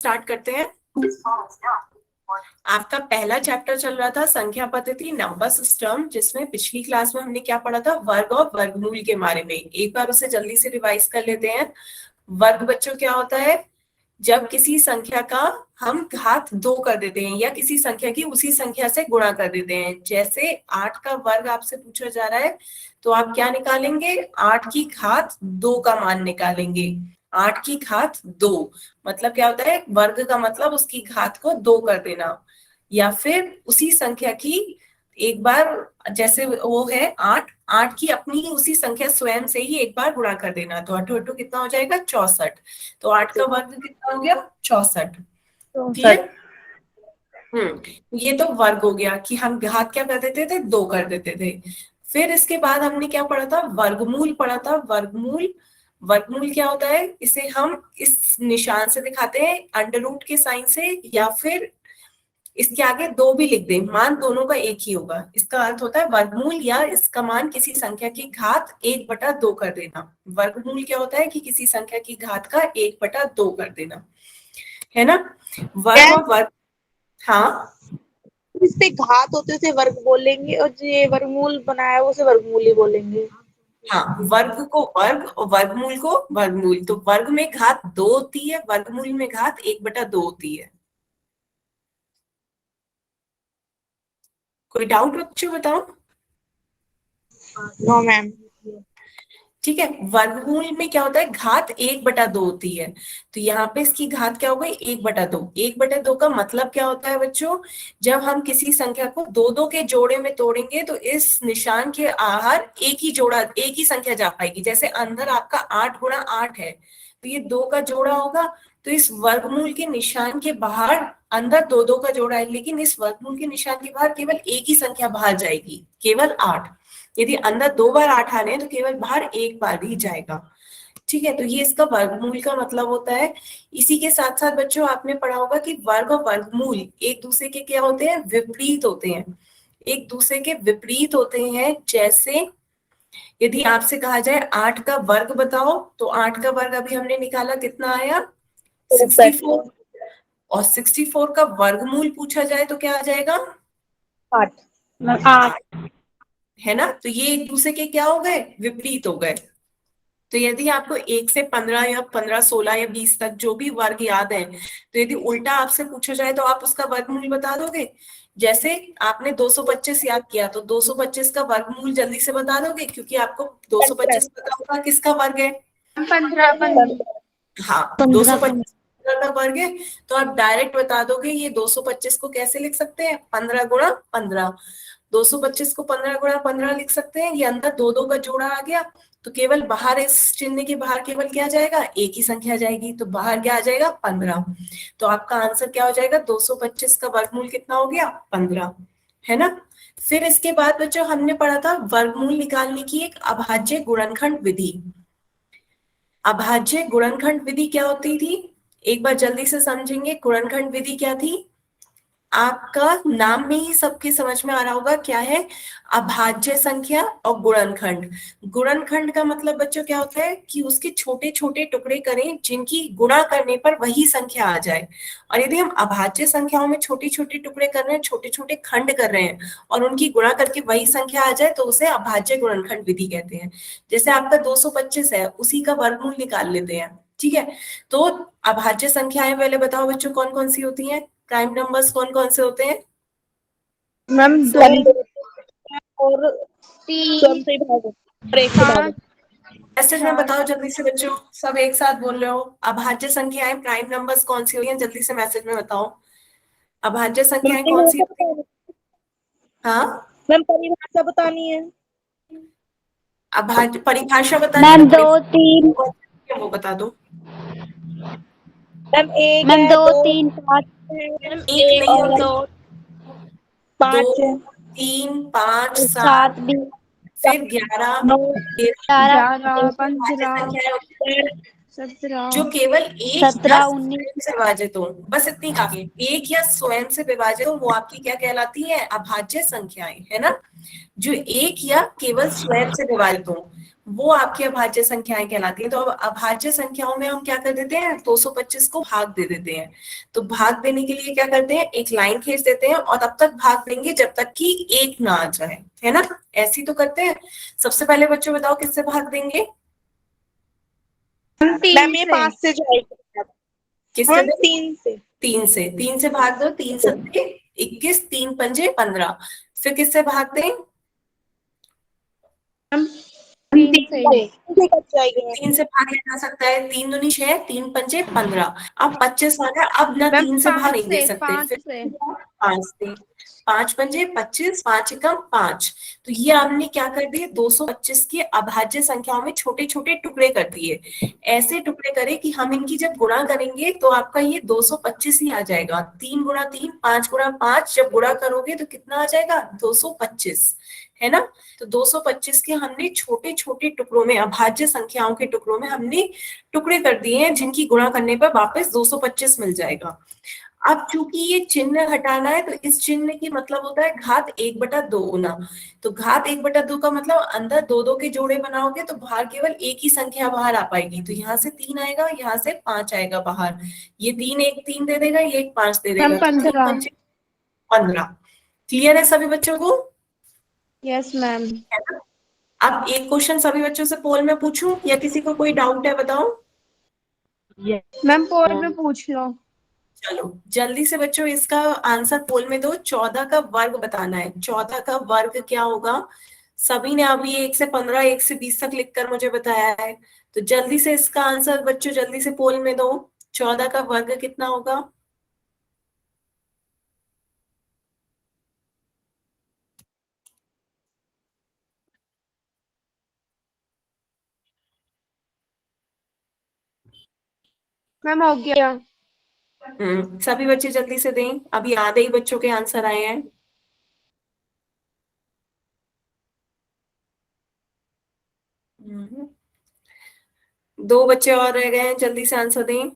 Start करते हैं। आपका पहला चैप्टर चल रहा था संख्या पद्धति नंबर सिस्टम, जिसमें पिछली क्लास में हमने क्या पढ़ा था, वर्ग और वर्गमूल के बारे में। एक बार उसे जल्दी से रिवाइज कर लेते हैं। वर्ग बच्चों क्या होता है, जब किसी संख्या का हम घात 2 कर देते हैं या किसी संख्या की उसी संख्या से गुणा कर देते हैं। जैसे 8 का वर्ग आपसे पूछा जा रहा है, तो आप क्या निकालेंगे, 8 की घात 2 का मान निकालेंगे। 8 की घात 2 मतलब क्या होता है, वर्ग का मतलब उसकी घात को 2 कर देना। या फिर उसी संख्या की एक बार, जैसे वो है 8, 8 की अपनी ही उसी संख्या स्वयं से ही एक बार गुणा कर देना। तो 8 8 कितना हो जाएगा, 64। तो 8 का वर्ग कितना हो गया, 64। क्लियर? ये तो वर्ग हो गया कि हम घात क्या कर देते थे, 2 कर देते थे। फिर इसके बाद हमने क्या पढ़ा था, वर्गमूल पढ़ा था। वर्गमूल, वर्गमूल क्या होता है, इसे हम इस निशान से दिखाते हैं, अंडर रूट के साइन से, या फिर इसके आगे 2 भी लिख दें, मान दोनों का एक ही होगा। इसका अर्थ होता है वर्गमूल, या इसका मान किसी संख्या की घात 1/2 कर देना। वर्गमूल क्या होता है कि किसी संख्या की घात का 1/2 कर देना, है ना। वर्ग और वर्ग, हाँ इस पे घात होते थे वर्ग बोलेंगे, और जो ये वर्गमूल बनाया है उसे वर्गमूल ही बोलेंगे। हाँ, वर्ग को वर्ग और वर्गमूल को वर्गमूल। तो वर्ग में घात 2 होती है, वर्गमूल में घात 1/2 होती है। कोई डाउट बच्चों, बताओ। No ma'am. ठीक है, वर्गमूल में क्या होता है, घात 1/2 होती है। तो यहाँ पे इसकी घात क्या हो गई, 1/2। 1/2 का मतलब क्या होता है बच्चों, जब हम किसी संख्या को 2 के जोड़े में तोड़ेंगे तो इस निशान के बाहर एक ही जोड़ा, एक ही संख्या जा पाएगी। जैसे अंदर आपका 8 × 8 है, तो ये 2 का जोड़ा होगा। तो इस वर्गमूल के निशान के बाहर अंदर 2 का जोड़ा है, लेकिन इस वर्गमूल के निशान के बाहर केवल एक ही संख्या बाहर जाएगी, केवल 8। यदि अंदर 2 बार 8 आ रहे हैं तो केवल बाहर एक बार ही जाएगा। ठीक है, तो ये इसका वर्गमूल का मतलब होता है। इसी के साथ साथ बच्चों आपने पढ़ा होगा कि वर्ग और वर्गमूल एक दूसरे के क्या होते हैं, विपरीत होते हैं। एक दूसरे के विपरीत होते हैं। जैसे यदि आपसे कहा जाए 8 का वर्ग बताओ, तो 8 का वर्ग अभी हमने निकाला, कितना आया, 64। और 64 का वर्गमूल पूछा जाए तो क्या आ जाएगा, 8। 8, है ना। तो ये एक दूसरे के क्या हो गए, विपरीत हो गए। तो यदि आपको 1 से 15 या 15, 16 या 20 तक जो भी वर्ग याद है, तो यदि उल्टा आपसे पूछा जाए तो आप उसका वर्गमूल बता दोगे। जैसे आपने 225 याद किया, तो 225 का वर्गमूल जल्दी से बता दोगे, क्योंकि आपको 225 पता होगा किसका वर्ग है। 15। हाँ, 225 का वर्ग है। तो आप डायरेक्ट बता दोगे, ये 225 को कैसे लिख सकते हैं, 15 × 15। 225 को 15 × 15 लिख सकते हैं। ये अंदर 2 का जोड़ा आ गया, तो केवल बाहर, इस चिन्ह के बाहर केवल क्या जाएगा, एक ही संख्या जाएगी। तो बाहर क्या आ जाएगा, 15। तो आपका आंसर क्या हो जाएगा, 225 का वर्गमूल कितना हो गया, 15, है ना। फिर इसके बाद बच्चों हमने पढ़ा था वर्गमूल निकालने की एक अभाज्य गुणनखंड विधि। अभाज्य गुणनखंड विधि क्या होती थी, एक बार जल्दी से समझेंगे। गुणनखंड विधि क्या थी, आपका नाम में ही सबके समझ में आ रहा होगा क्या है, अभाज्य संख्या और गुणनखंड। गुणनखंड का मतलब बच्चों क्या होता है कि उसके छोटे छोटे टुकड़े करें जिनकी गुणा करने पर वही संख्या आ जाए। और यदि हम अभाज्य संख्याओं में छोटे छोटे टुकड़े कर रहे हैं, छोटे छोटे खंड कर रहे हैं, और उनकी गुणा करके वही संख्या आ जाए, तो उसे अभाज्य गुणनखंड विधि कहते हैं। जैसे आपका 225 है, उसी का वर्गमूल निकाल लेते हैं। ठीक है, तो अभाज्य संख्याएं पहले बताओ बच्चों कौन कौन सी होती हैं, प्राइम नंबर्स कौन कौन से होते हैं। मैम 2 और 3 से भाग और 1 से भाग। मैसेज में बताओ जल्दी से बच्चों, सब एक साथ बोल रहे हो। अभाज्य संख्याएं प्राइम नंबर्स कौन सी होती हैं, जल्दी से मैसेज में बताओ। अभाज्य संख्याएं कौन सी होती हैं। हाँ, मैम परिभाषा बतानी है। अभाज्य परिभाषा बतानी है, मैम तो 2 3 वो बता दो। मैम 1 मैम है, 2 2 3 5 मैम एक 1 नहीं और होती, 2 2, 5 3, 5, 7, 7 भी फिर 11, 9 11 संख्याएं होती हैं 17 जो केवल एक या 17 19 स्वयं से विभाजित हो, बस इतनी काफी है। एक या स्वयं से विभाजित हो, वो आपकी क्या कहलाती है, अभाज्य संख्याएं, है ना। जो एक या केवल स्वयं से विभाजित हो, वो आपकी अभाज्य संख्याएं कहलाती हैं। तो अब अभाज्य संख्याओं में हम क्या कर देते हैं, 225 को भाग दे देते हैं। तो भाग देने के लिए क्या करते हैं, एक लाइन खींच देते हैं और तब तक भाग देंगे जब तक कि एक ना आ जाए, है ना, ऐसी तो करते हैं। सबसे पहले बच्चों बताओ किससे भाग देंगे, मैम ये 5 से जाएगी। किससे मैम दें? 3 से। 3 से भाग दो, 3 सत्ते 21, 3 पंजे 15। फिर किससे भाग दें, 3 से। कट जाएगी। 3 से भाग लिया जा सकता है, 3 दूनी 6, 3 पंजे 15। अब 25 आ गया, अब ना मैम 3 से भाग 5 नहीं दे से, सकते, 5 फिर से। 5 से, 5 पंजे 25, 5 एकम 5। तो ये हमने क्या कर दिए, 225 की अभाज्य संख्याओं में छोटे छोटे टुकड़े कर दिए। ऐसे टुकड़े करें कि हम इनकी जब गुणा करेंगे तो आपका ये 225 ही आ जाएगा। 3 गुणा 3, 5 गुणा 5, जब गुणा करोगे तो कितना आ जाएगा, 225, है ना। तो 225 के हमने छोटे छोटे टुकड़ों में, अभाज्य संख्याओं के टुकड़ों में हमने टुकड़े कर दिए हैं, जिनकी गुणा करने पर वापस 225 मिल जाएगा। अब चूंकि ये चिन्ह हटाना है, तो इस चिन्ह की मतलब होता है घात 1/2 गुना। तो घात 1/2 का मतलब अंदर दो दो के जोड़े बनाओगे तो बाहर केवल एक ही संख्या बाहर आ पाएगी। तो यहाँ से 3 आएगा, यहाँ से 5 आएगा बाहर। ये 3 एक 3 दे देगा, ये एक 5 दे देगा, मैम तो 3 15। पंजे 15। क्लियर है सभी बच्चों को? Yes ma'am. है ना। अब एक क्वेश्चन सभी बच्चों से पोल में पूछूं या किसी को कोई डाउट है, बताओ। मैम पोल में पूछ लो। चलो जल्दी से बच्चों इसका आंसर पोल में दो। 14 का वर्ग बताना है। 14 का वर्ग क्या होगा? सभी ने अभी 1 से 15, 1 से 20 तक लिखकर मुझे बताया है। तो जल्दी से इसका आंसर बच्चों जल्दी से पोल में दो। 14 का वर्ग कितना होगा? मैम हो गया। सभी बच्चे जल्दी से दें, अभी आधे ही बच्चों के आंसर आए हैं। हम्म, 2 बच्चे और रह गए हैं, जल्दी से आंसर दें।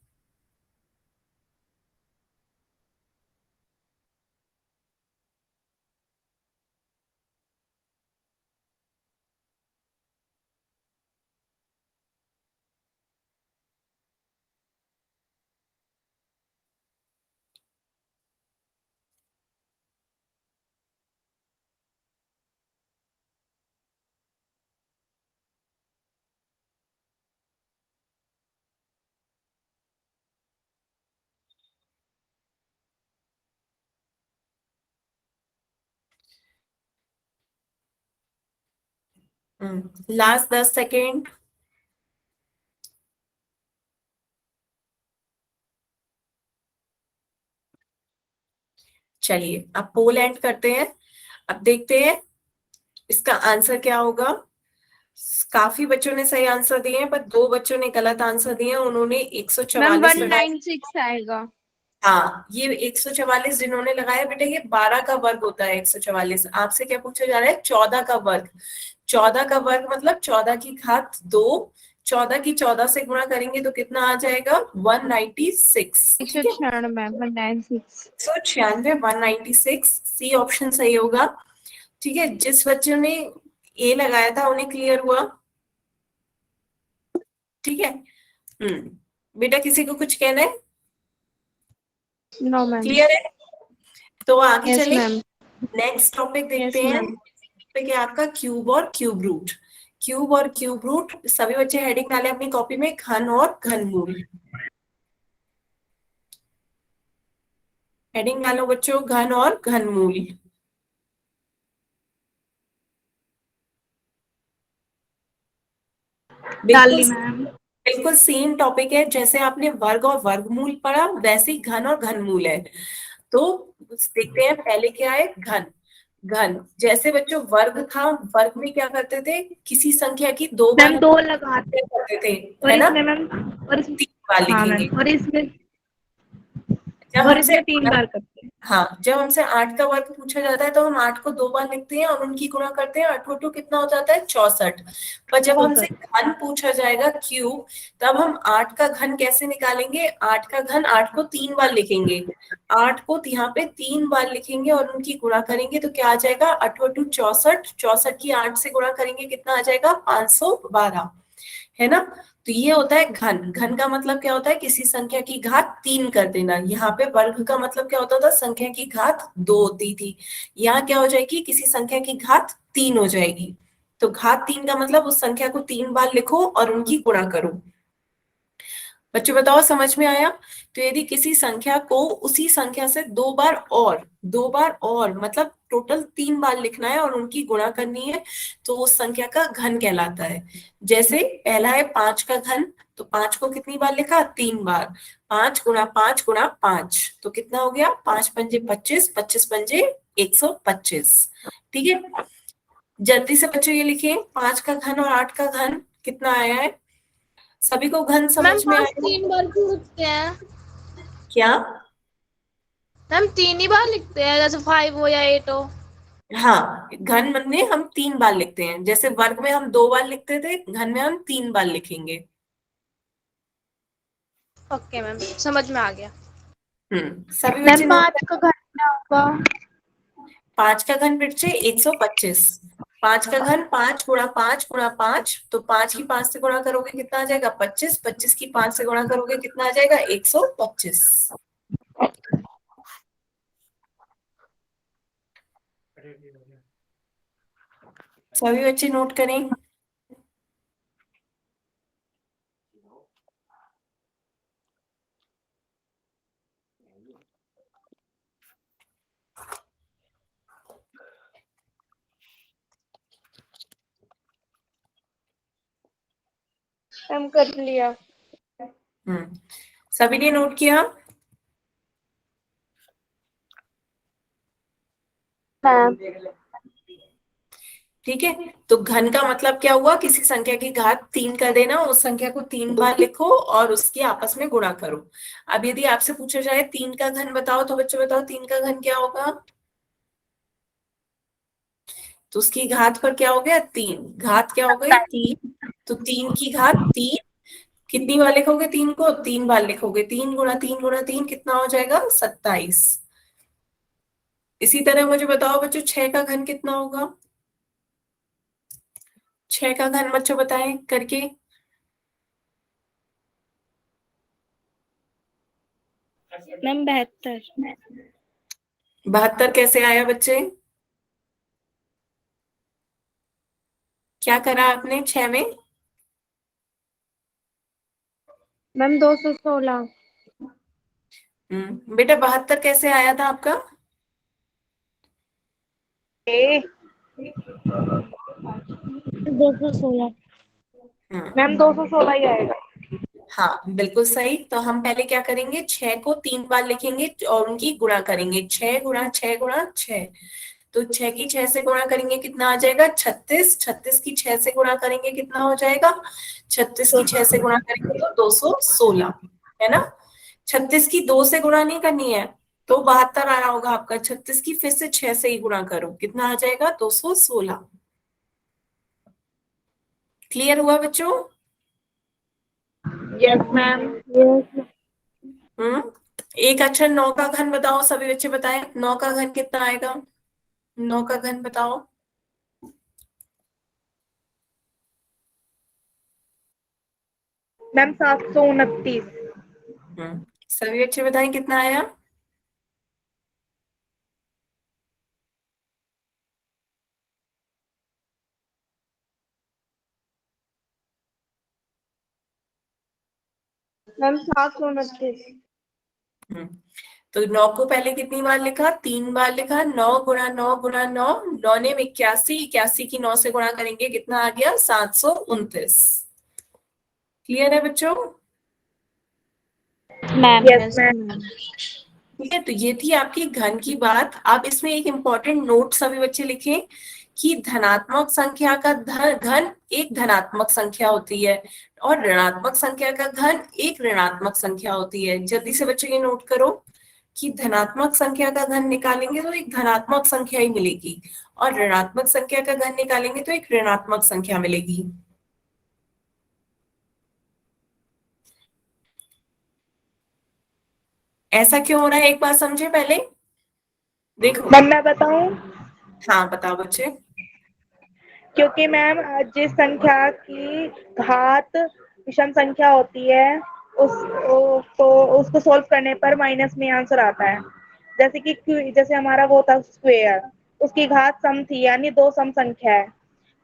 Last 10 second. चलिए अब पोल एंड करते हैं। अब देखते हैं इसका आंसर क्या होगा। काफी बच्चों ने सही आंसर दिए हैं, पर 2 बच्चों ने गलत आंसर दिए हैं। उन्होंने मैम 144 लगाया। 196 आएगा। हाँ, ये 144 जिन्होंने लगाया, बेटा ये 12 का वर्ग होता है 144। आपसे क्या पूछा जा रहा है? 14 का वर्ग। 14 का वर्ग मतलब 14 की घात 2। 14 की 14 से गुणा करेंगे तो कितना आ जाएगा? 196। ठीक है, 196 196। 196, 196। सी ऑप्शन सही होगा। ठीक है, जिस बच्चे ने ए लगाया था उन्हें क्लियर हुआ? ठीक है। बेटा किसी को कुछ कहना है? No ma'am. क्लियर है? तो आगे यस चले, मैम। नेक्स्ट टॉपिक देखते यस हैं। मैम। टॉपिक है आपका क्यूब और क्यूब रूट। क्यूब और क्यूब रूट, सभी बच्चे हेडिंग डाले अपनी कॉपी में, घन और घनमूल। हेडिंग डालो बच्चों, घन और घनमूल। बिल्कुल बिल्कुल सेम टॉपिक है। जैसे आपने वर्ग और वर्गमूल पढ़ा, वैसे ही घन और घनमूल है। तो देखते हैं पहले क्या है, घन। घन जैसे बच्चों वर्ग था, वर्ग में क्या करते थे, किसी संख्या की 2 बार मैम 2 लगाते करते थे, और है ना। इसमें मैम और 3 बार हाँ लिखेंगे। मैम और इसमें जब हमसे 3 बार करते हैं। हाँ, जब हमसे 8 का वर्ग पूछा जाता है तो हम 8 को 2 बार लिखते हैं और उनकी गुणा करते हैं। 8 टू कितना हो जाता है 64। पर जब हमसे घन पूछा जाएगा क्यूब, तब हम 8 का घन कैसे निकालेंगे? 8 का घन 8 को 3 बार लिखेंगे। 8 को यहाँ पे 3 बार लिखेंगे और उनकी गुणा करेंगे तो क्या आ जाएगा? 8 टू 64, 64 की 8 से गुणा करेंगे कितना आ जाएगा? 512, है ना। तो ये होता है घन। घन का मतलब क्या होता है? किसी संख्या की घात 3 कर देना। यहाँ पे वर्ग का मतलब क्या होता था? संख्या की घात 2 होती थी। यहाँ क्या हो जाएगी? किसी संख्या की घात 3 हो जाएगी। तो घात 3 का मतलब उस संख्या को 3 बार लिखो और उनकी गुणा करो। बच्चों बताओ, समझ में आया? तो यदि किसी संख्या को उसी संख्या से 2 बार और मतलब टोटल 3 बार लिखना है और उनकी गुणा करनी है, तो उस संख्या का घन कहलाता है। जैसे पहला है 5 का घन, तो 5 को कितनी बार लिखा? 3 बार। 5 गुणा 5 गुणा 5, तो कितना हो गया? 5 पंजे 25, 25 पंजे 125। ठीक है, जल्दी से बच्चों ये लिखिए, 5 का घन और 8 का घन कितना आया है? सभी को घन मैम समझ में 5 आया? 3 बार क्यों लिखते हैं? क्या? मैम 3 ही बार लिखते हैं, जैसे 5 हो या 8 हो। हाँ, घन में हम 3 बार लिखते हैं। जैसे वर्ग में हम 2 बार लिखते थे, घन में हम 3 बार लिखेंगे। ओके मैम, समझ में आ गया। सभी मैम बच्चे नोट 5 का घन क्या होगा? 5 का घन बच्चे 125। 5 का घन 5 गुणा 5 गुणा 5, तो 5 की 5 से गुणा करोगे कितना आ जाएगा? 25। 25 की 5 से गुणा करोगे कितना आ जाएगा? 125। सभी बच्चे नोट करें। मैम कर लिया। सभी ने नोट किया? मैम ठीक है, तो घन का मतलब क्या हुआ? किसी संख्या की घात 3 कर देना, उस संख्या को 3 बार लिखो और उसकी आपस में गुणा करो। अब यदि आपसे पूछा जाए 3 का घन बताओ, तो बच्चों बताओ 3 का घन क्या होगा? तो उसकी घात पर क्या हो गया? 3। घात क्या हो गई? 3। तो 3 की घात 3 कितनी बार लिखोगे? 3 को 3 बार लिखोगे। 3 गुणा 3 गुणा 3 कितना हो जाएगा? 27। इसी तरह मुझे बताओ बच्चों, 6 का घन कितना होगा? 6 का घन बच्चों बताएं करके। मैम 72। 72 कैसे आया बच्चे? क्या करा आपने 6 में? मैम 216। बेटा 72 कैसे आया था आपका? 216। हम्म मैम 216 ही आएगा। हाँ, बिल्कुल सही। तो हम पहले क्या करेंगे? 6 को 3 बार लिखेंगे और उनकी गुणा करेंगे। 6 गुणा 6 गुणा 6, तो 6 की 6 से गुणा करेंगे कितना आ जाएगा? 36। 36 की 6 से गुणा करेंगे कितना हो जाएगा? 36 की 6 से गुणा करेंगे तो 216, है ना। 36 की 2 से गुणा नहीं करनी है, तो 72 आया होगा आपका। 36 की फिर से 6 से ही गुणा करो, कितना आ जाएगा? 216। क्लियर हुआ बच्चों? Yes ma'am. हम्म एक अक्षर 9 का घन बताओ, सभी बच्चे बताएं। 9 का घन कितना आएगा? 9 का घन बताओ। मैम 729। सभी बच्चे बताएं कितना आया? मैम 729। हम्म तो 9 को पहले कितनी बार लिखा? 3 बार लिखा। 9 गुणा 9 गुणा 9, 9 ने 81। 81 की 9 से गुणा करेंगे कितना आ गया? 729। क्लियर है बच्चों? Ma'am yes ma'am. ठीक है, तो ये थी आपकी घन की बात। आप इसमें एक इंपॉर्टेंट नोट सभी बच्चे लिखें कि धनात्मक संख्या का घन एक धनात्मक संख्या होती है और ऋणात्मक संख्या का घन एक ऋणात्मक संख्या होती है। जल्दी से बच्चों ये नोट करो। कि धनात्मक संख्या का घन निकालेंगे तो एक धनात्मक संख्या ही मिलेगी, और ऋणात्मक संख्या का घन निकालेंगे तो एक ऋणात्मक संख्या मिलेगी। ऐसा क्यों हो रहा है, एक बार समझे पहले। देखो, मैम मैं बताऊं, हाँ बताओ बच्चे। क्योंकि मैम जिस संख्या की घात विषम संख्या होती है तो उसको सोल्व करने पर माइनस में आंसर आता है। जैसे कि जैसे हमारा वो था स्क्वायर, उसकी घात सम थी, यानी दो सम संख्या है,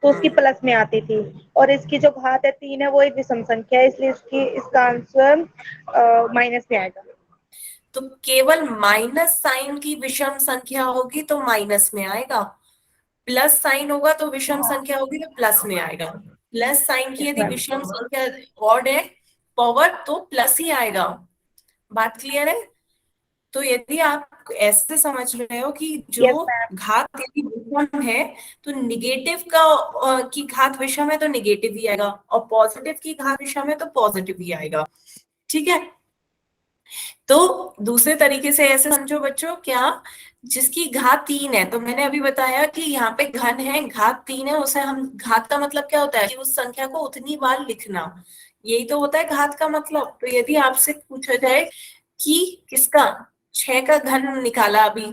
तो उसकी प्लस में आती थी। और इसकी जो घात है 3 है, वो एक विषम संख्या है, इसलिए इसका आंसर माइनस में आएगा। तो केवल माइनस साइन की विषम संख्या होगी तो माइनस में आएगा, प्लस साइन होगा तो विषम संख्या होगी तो प्लस में आएगा। प्लस साइन की यस यदि मैम। विषम संख्या ऑड है पावर तो प्लस ही आएगा। बात क्लियर है। तो यदि आप ऐसे समझ रहे हो कि यस जो मैम। घात यदि विषम है तो निगेटिव का की घात विषम है तो निगेटिव ही आएगा, और पॉजिटिव की घात विषम है तो पॉजिटिव ही आएगा। ठीक है। तो दूसरे तरीके से ऐसे समझो बच्चों, क्या जिसकी घात 3 है, तो मैंने अभी बताया कि यहाँ पे घन है, घात 3 है, उसे हम, घात का मतलब क्या होता है कि उस संख्या को उतनी बार लिखना, यही तो होता है घात का मतलब। तो यदि आपसे पूछा जाए कि किसका 6 का घन निकाला, अभी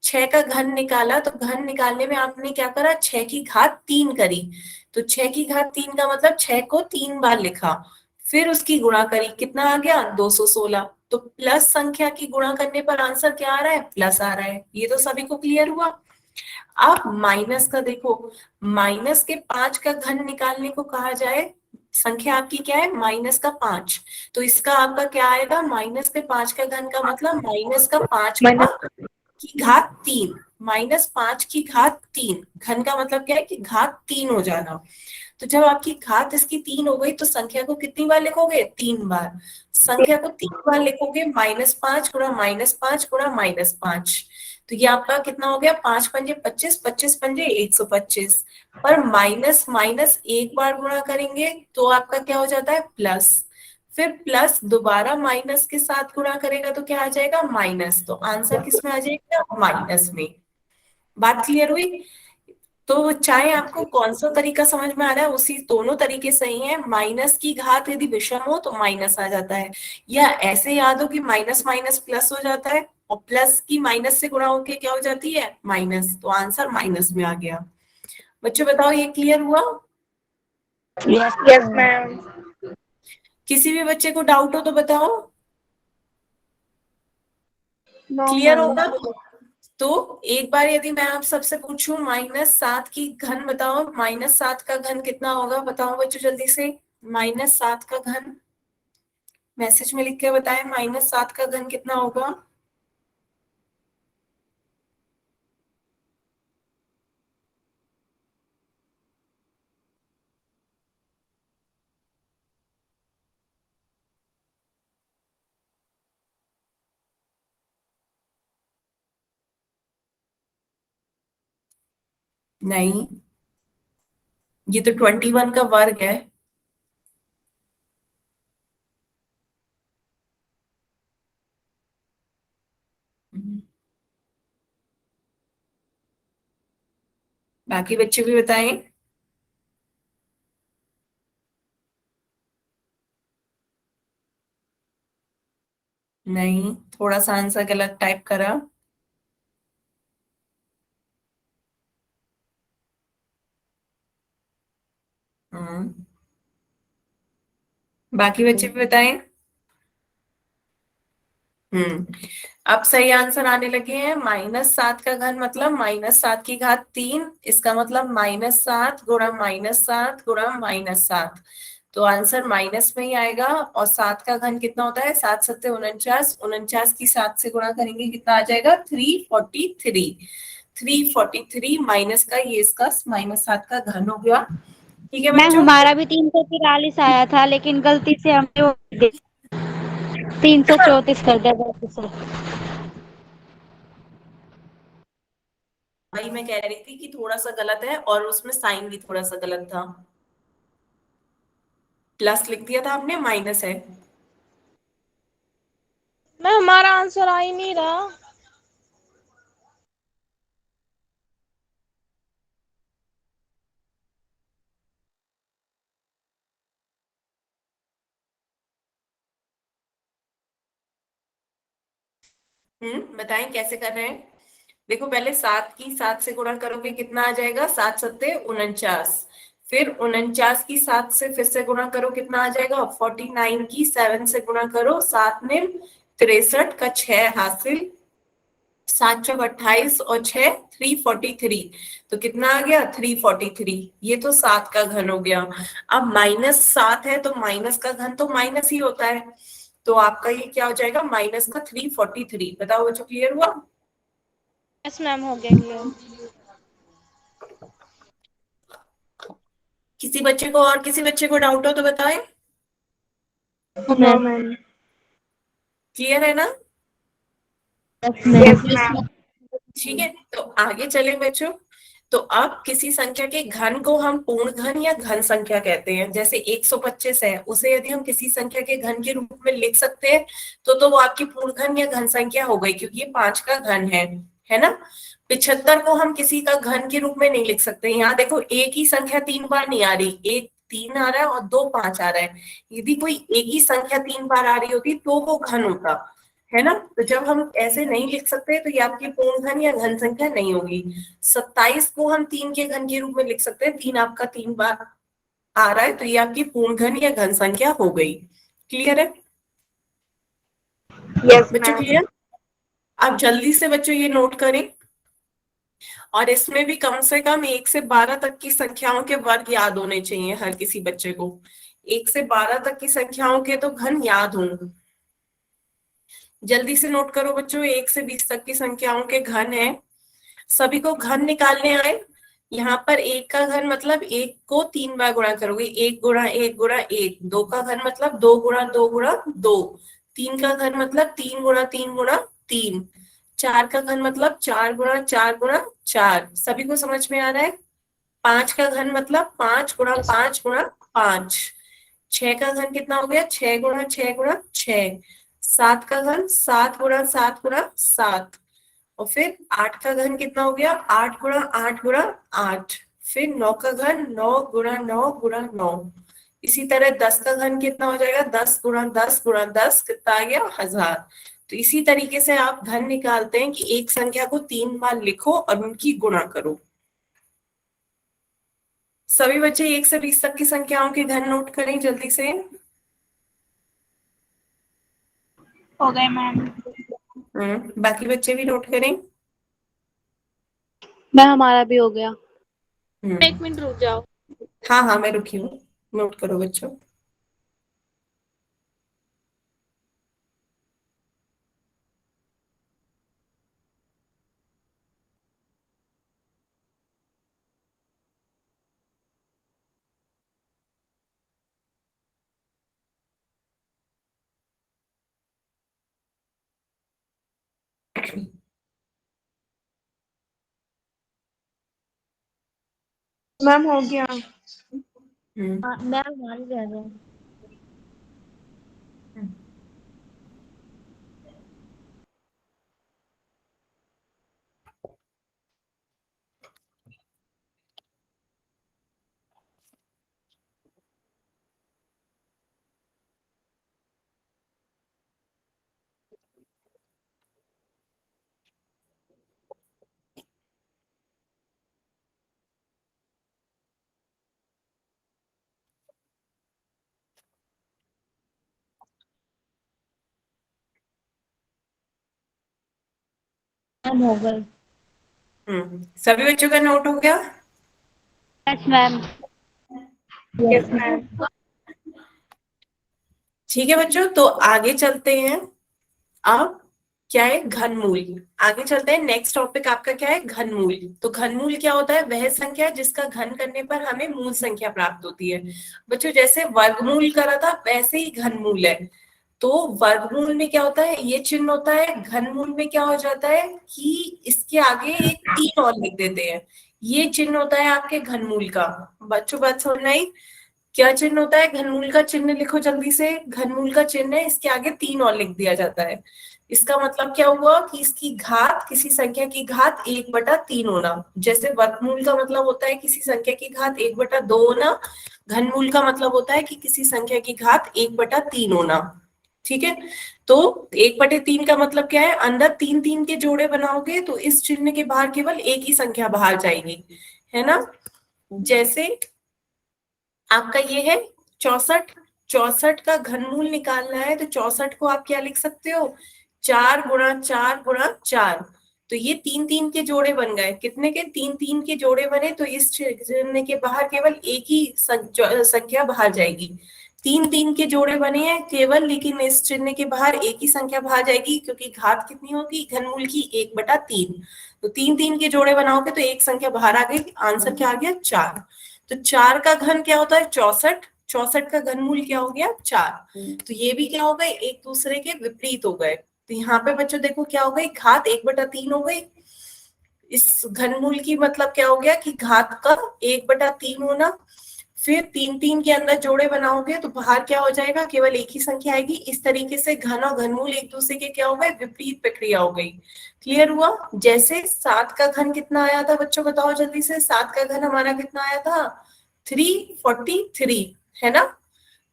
6 का घन निकाला, तो घन निकालने में आपने क्या करा, 6 की घात 3 करी, तो 6 की घात 3 का मतलब 6 को 3 बार लिखा, फिर उसकी गुणा करी, कितना आ गया 216। तो प्लस संख्या की गुणा करने पर आंसर क्या आ रहा है, प्लस आ रहा है। ये तो सभी को क्लियर हुआ। अब माइनस का देखो, माइनस के 5 का घन निकालने को कहा जाए, संख्या आपकी क्या है -5, तो इसका आपका क्या आएगा, -5 का घन का मतलब -5 मैंने की घात 3, -5 की घात 3, घन का मतलब क्या है कि घात 3 हो जाना। तो जब आपकी घात इसकी 3 हो गई तो संख्या को कितनी बार लिखोगे, 3 बार। संख्या को 3 बार लिखोगे, -5 गुणा -5 गुणा -5, तो ये आपका कितना हो गया, 5 पंजे 25, 25 पंजे 125। पर माइनस माइनस एक बार गुणा करेंगे तो आपका क्या हो जाता है, प्लस। फिर प्लस दोबारा माइनस के साथ गुणा करेगा तो क्या आ जाएगा, माइनस। तो आंसर किस में आ जाएगा, माइनस में। बात क्लियर हुई। तो चाहे आपको कौन सा तरीका समझ में आ रहा है, उसी दोनों तरीके सही है। माइनस की घात यदि विषम हो तो माइनस आ जाता है, या ऐसे याद हो कि माइनस माइनस प्लस हो जाता है, और प्लस की माइनस से गुणा होके क्या हो जाती है, माइनस, तो आंसर माइनस में आ गया। बच्चों बताओ ये क्लियर हुआ। Yes ma'am. किसी भी बच्चे को डाउट हो तो बताओ। No clear ma'am. होगा। तो एक बार यदि मैं आप सबसे पूछूं, -7 की घन बताओ, -7 का घन कितना होगा, बताओ बच्चों जल्दी से। -7 का घन मैसेज में लिख के बताएं, -7 का घन कितना होगा। नहीं, ये तो 21 का वर्ग है। बाकी बच्चे भी बताएं। नहीं, थोड़ा सा आंसर गलत टाइप करा। हम्म, बाकी बच्चे भी बताएं। अब सही आंसर आने लगे हैं। -7 का घन मतलब -7 की घात 3, इसका मतलब -7 गुणा -7 गुणा -7, तो आंसर माइनस में ही आएगा। और 7 का घन कितना होता है, 7 सत्ते 49, 49 की 7 से गुणा करेंगे कितना आ जाएगा, 343। 343 माइनस का ये इसका -7 का घन हो गया। ठीक है मैम बच्चों। हमारा भी 343 आया था, लेकिन गलती से हमने वो 334 कर दिया गलती से। भाई मैं कह रही थी कि थोड़ा सा गलत है, और उसमें साइन भी थोड़ा सा गलत था, प्लस लिख दिया था आपने, माइनस है। मैं हमारा आंसर आ ही नहीं रहा। बताएं कैसे कर रहे हैं। देखो पहले 7 की 7 से गुणा करोगे कितना आ जाएगा, 7 सत्ते 49। फिर 49 की 7 से फिर से गुणा करो कितना आ जाएगा, 49 की 7 से गुणा करो, 7 ने 63 का 6 हासिल, 7 चौक 28 और 6 343। तो कितना आ गया 343। ये तो 7 का घन हो गया। अब -7 है तो माइनस का घन तो माइनस ही होता है, तो आपका ये क्या हो जाएगा, माइनस का 343। बताओ बच्चों क्लियर हुआ। यस मैम, हो गया क्लियर। किसी बच्चे को और किसी बच्चे को डाउट हो तो बताएं। No ma'am. क्लियर है ना। Yes ma'am. ठीक है, तो आगे चले बच्चों। तो अब किसी संख्या के घन को हम पूर्ण घन या घन संख्या कहते हैं। जैसे 125 है, उसे यदि हम किसी संख्या के घन के रूप में लिख सकते हैं तो वो आपकी पूर्ण घन या घन संख्या हो गई, क्योंकि ये 5 का घन है ना। 75 को हम किसी का घन के रूप में नहीं लिख सकते। यहाँ देखो एक ही संख्या 3 बार नहीं आ रही, एक 3 आ रहा है और 2 5 आ रहा है। यदि कोई एक ही संख्या 3 बार आ रही होती तो वो घन होता, है ना। तो जब हम ऐसे नहीं लिख सकते तो ये आपकी पूर्ण घन या घन संख्या नहीं होगी। 27 को हम 3 के घन के रूप में लिख सकते हैं, 3 आपका 3 बार आ रहा है तो ये आपकी पूर्ण घन या घन संख्या हो गई। क्लियर है यस बच्चों, मैम। क्लियर। आप जल्दी से बच्चों ये नोट करें, और इसमें भी कम से कम 1 से 12 तक की संख्याओं के वर्ग याद होने चाहिए हर किसी बच्चे को। 1 से 12 तक की संख्याओं के तो घन याद हों। जल्दी से नोट करो बच्चों, 1 से 20 तक की संख्याओं के घन है। सभी को घन निकालने आए। यहाँ पर 1 का घन मतलब 1 को 3 बार गुणा करोगे, 1 गुणा 1 गुणा 1। 2 का घन मतलब 2 गुणा 2 गुणा 2। 3 का घन मतलब 3 गुणा 3 गुणा 3। 4 का घन मतलब 4 गुणा 4 गुणा 4। सभी को समझ में आ रहा है। 5 का घन मतलब 5 गुणा 5 गुणा 5। 6 का घन कितना हो गया, 6 गुणा 6 गुणा 6। 7 का घन 7 गुणा 7 गुणा 7। और फिर 8 का घन कितना हो गया, 8 गुणा 8 गुणा 8। फिर 9 का घन 9 गुणा 9 गुणा 9। इसी तरह 10 का घन कितना हो जाएगा, 10 गुणा 10 गुणा 10, कितना आ गया 1000। तो इसी तरीके से आप घन निकालते हैं कि एक संख्या को 3 बार लिखो और उनकी गुणा करो। सभी बच्चे 1 से 20 तक की संख्याओं के घन नोट करें जल्दी से। हो गए मैम। बाकी बच्चे भी नोट करें। मैम हमारा भी हो गया। एक मिनट रुक जाओ। हाँ हाँ मैं रुकी हूँ, नोट करो बच्चों। मैम हो गया। मैम हमारी रह गया। मैम हो गए। सभी बच्चों का नोट हो गया। Yes ma'am. Yes ma'am. ठीक है बच्चों, तो आगे चलते हैं। अब क्या है, घनमूल। आगे चलते हैं, नेक्स्ट टॉपिक आपका क्या है, घनमूल। तो घनमूल क्या होता है, वह संख्या जिसका घन करने पर हमें मूल संख्या प्राप्त होती है। बच्चों जैसे वर्गमूल करा था वैसे ही घनमूल है। तो वर्गमूल में क्या होता है, ये चिन्ह होता है। घनमूल में क्या हो जाता है कि इसके आगे एक 3 और लिख देते हैं। ये चिन्ह होता है आपके घनमूल का। बच्चों बात समझ आई। क्या चिन्ह होता है, घनमूल का चिन्ह लिखो जल्दी से। घनमूल का चिन्ह है, इसके आगे 3 और लिख दिया जाता है। इसका मतलब क्या हुआ कि इसकी घात, किसी संख्या की घात 1/3 होना। जैसे वर्गमूल का मतलब होता है किसी संख्या की घात 1/2 होना, घनमूल का मतलब होता है कि किसी संख्या की घात 1/3 होना। ठीक है, तो 1/3 का मतलब क्या है, अंदर 3 3 के जोड़े बनाओगे तो इस चिन्ह के बाहर केवल एक ही संख्या बाहर जाएगी, है ना। जैसे आपका ये है 64, 64 का घनमूल निकालना है तो 64 को आप क्या लिख सकते हो, 4 × 4 × 4। तो ये 3 3 के जोड़े बन गए, कितने के, 3 3 के जोड़े बने, तो इस चिन्ह के बाहर केवल एक ही संख्या बाहर जाएगी। 3 3 के जोड़े बने हैं केवल, लेकिन इस चिन्ह के बाहर एक ही संख्या बाहर जाएगी, क्योंकि घात कितनी होगी घनमूल की, 1/3। तो 3 3 के जोड़े बनाओगे तो एक संख्या बाहर आ गई, आंसर क्या आ गया, 4। तो 4 का घन क्या होता है, 64, 64 का घनमूल क्या हो गया, 4। तो ये भी क्या हो गए, एक दूसरे के विपरीत हो गए। तो यहाँ पे बच्चों देखो क्या हो गई, घात 1/3 हो गई। इस घनमूल की मतलब क्या हो गया कि घात का 1/3 होना। फिर 3 3 के अंदर जोड़े बनाओगे तो बाहर क्या हो जाएगा, केवल एक ही संख्या आएगी। इस तरीके से घन और घनमूल एक दूसरे के क्या हो गए, विपरीत प्रक्रिया हो गई। क्लियर हुआ। जैसे 7 का घन कितना आया था बच्चों, बताओ जल्दी से, 7 का घन हमारा कितना आया था, 343, है ना।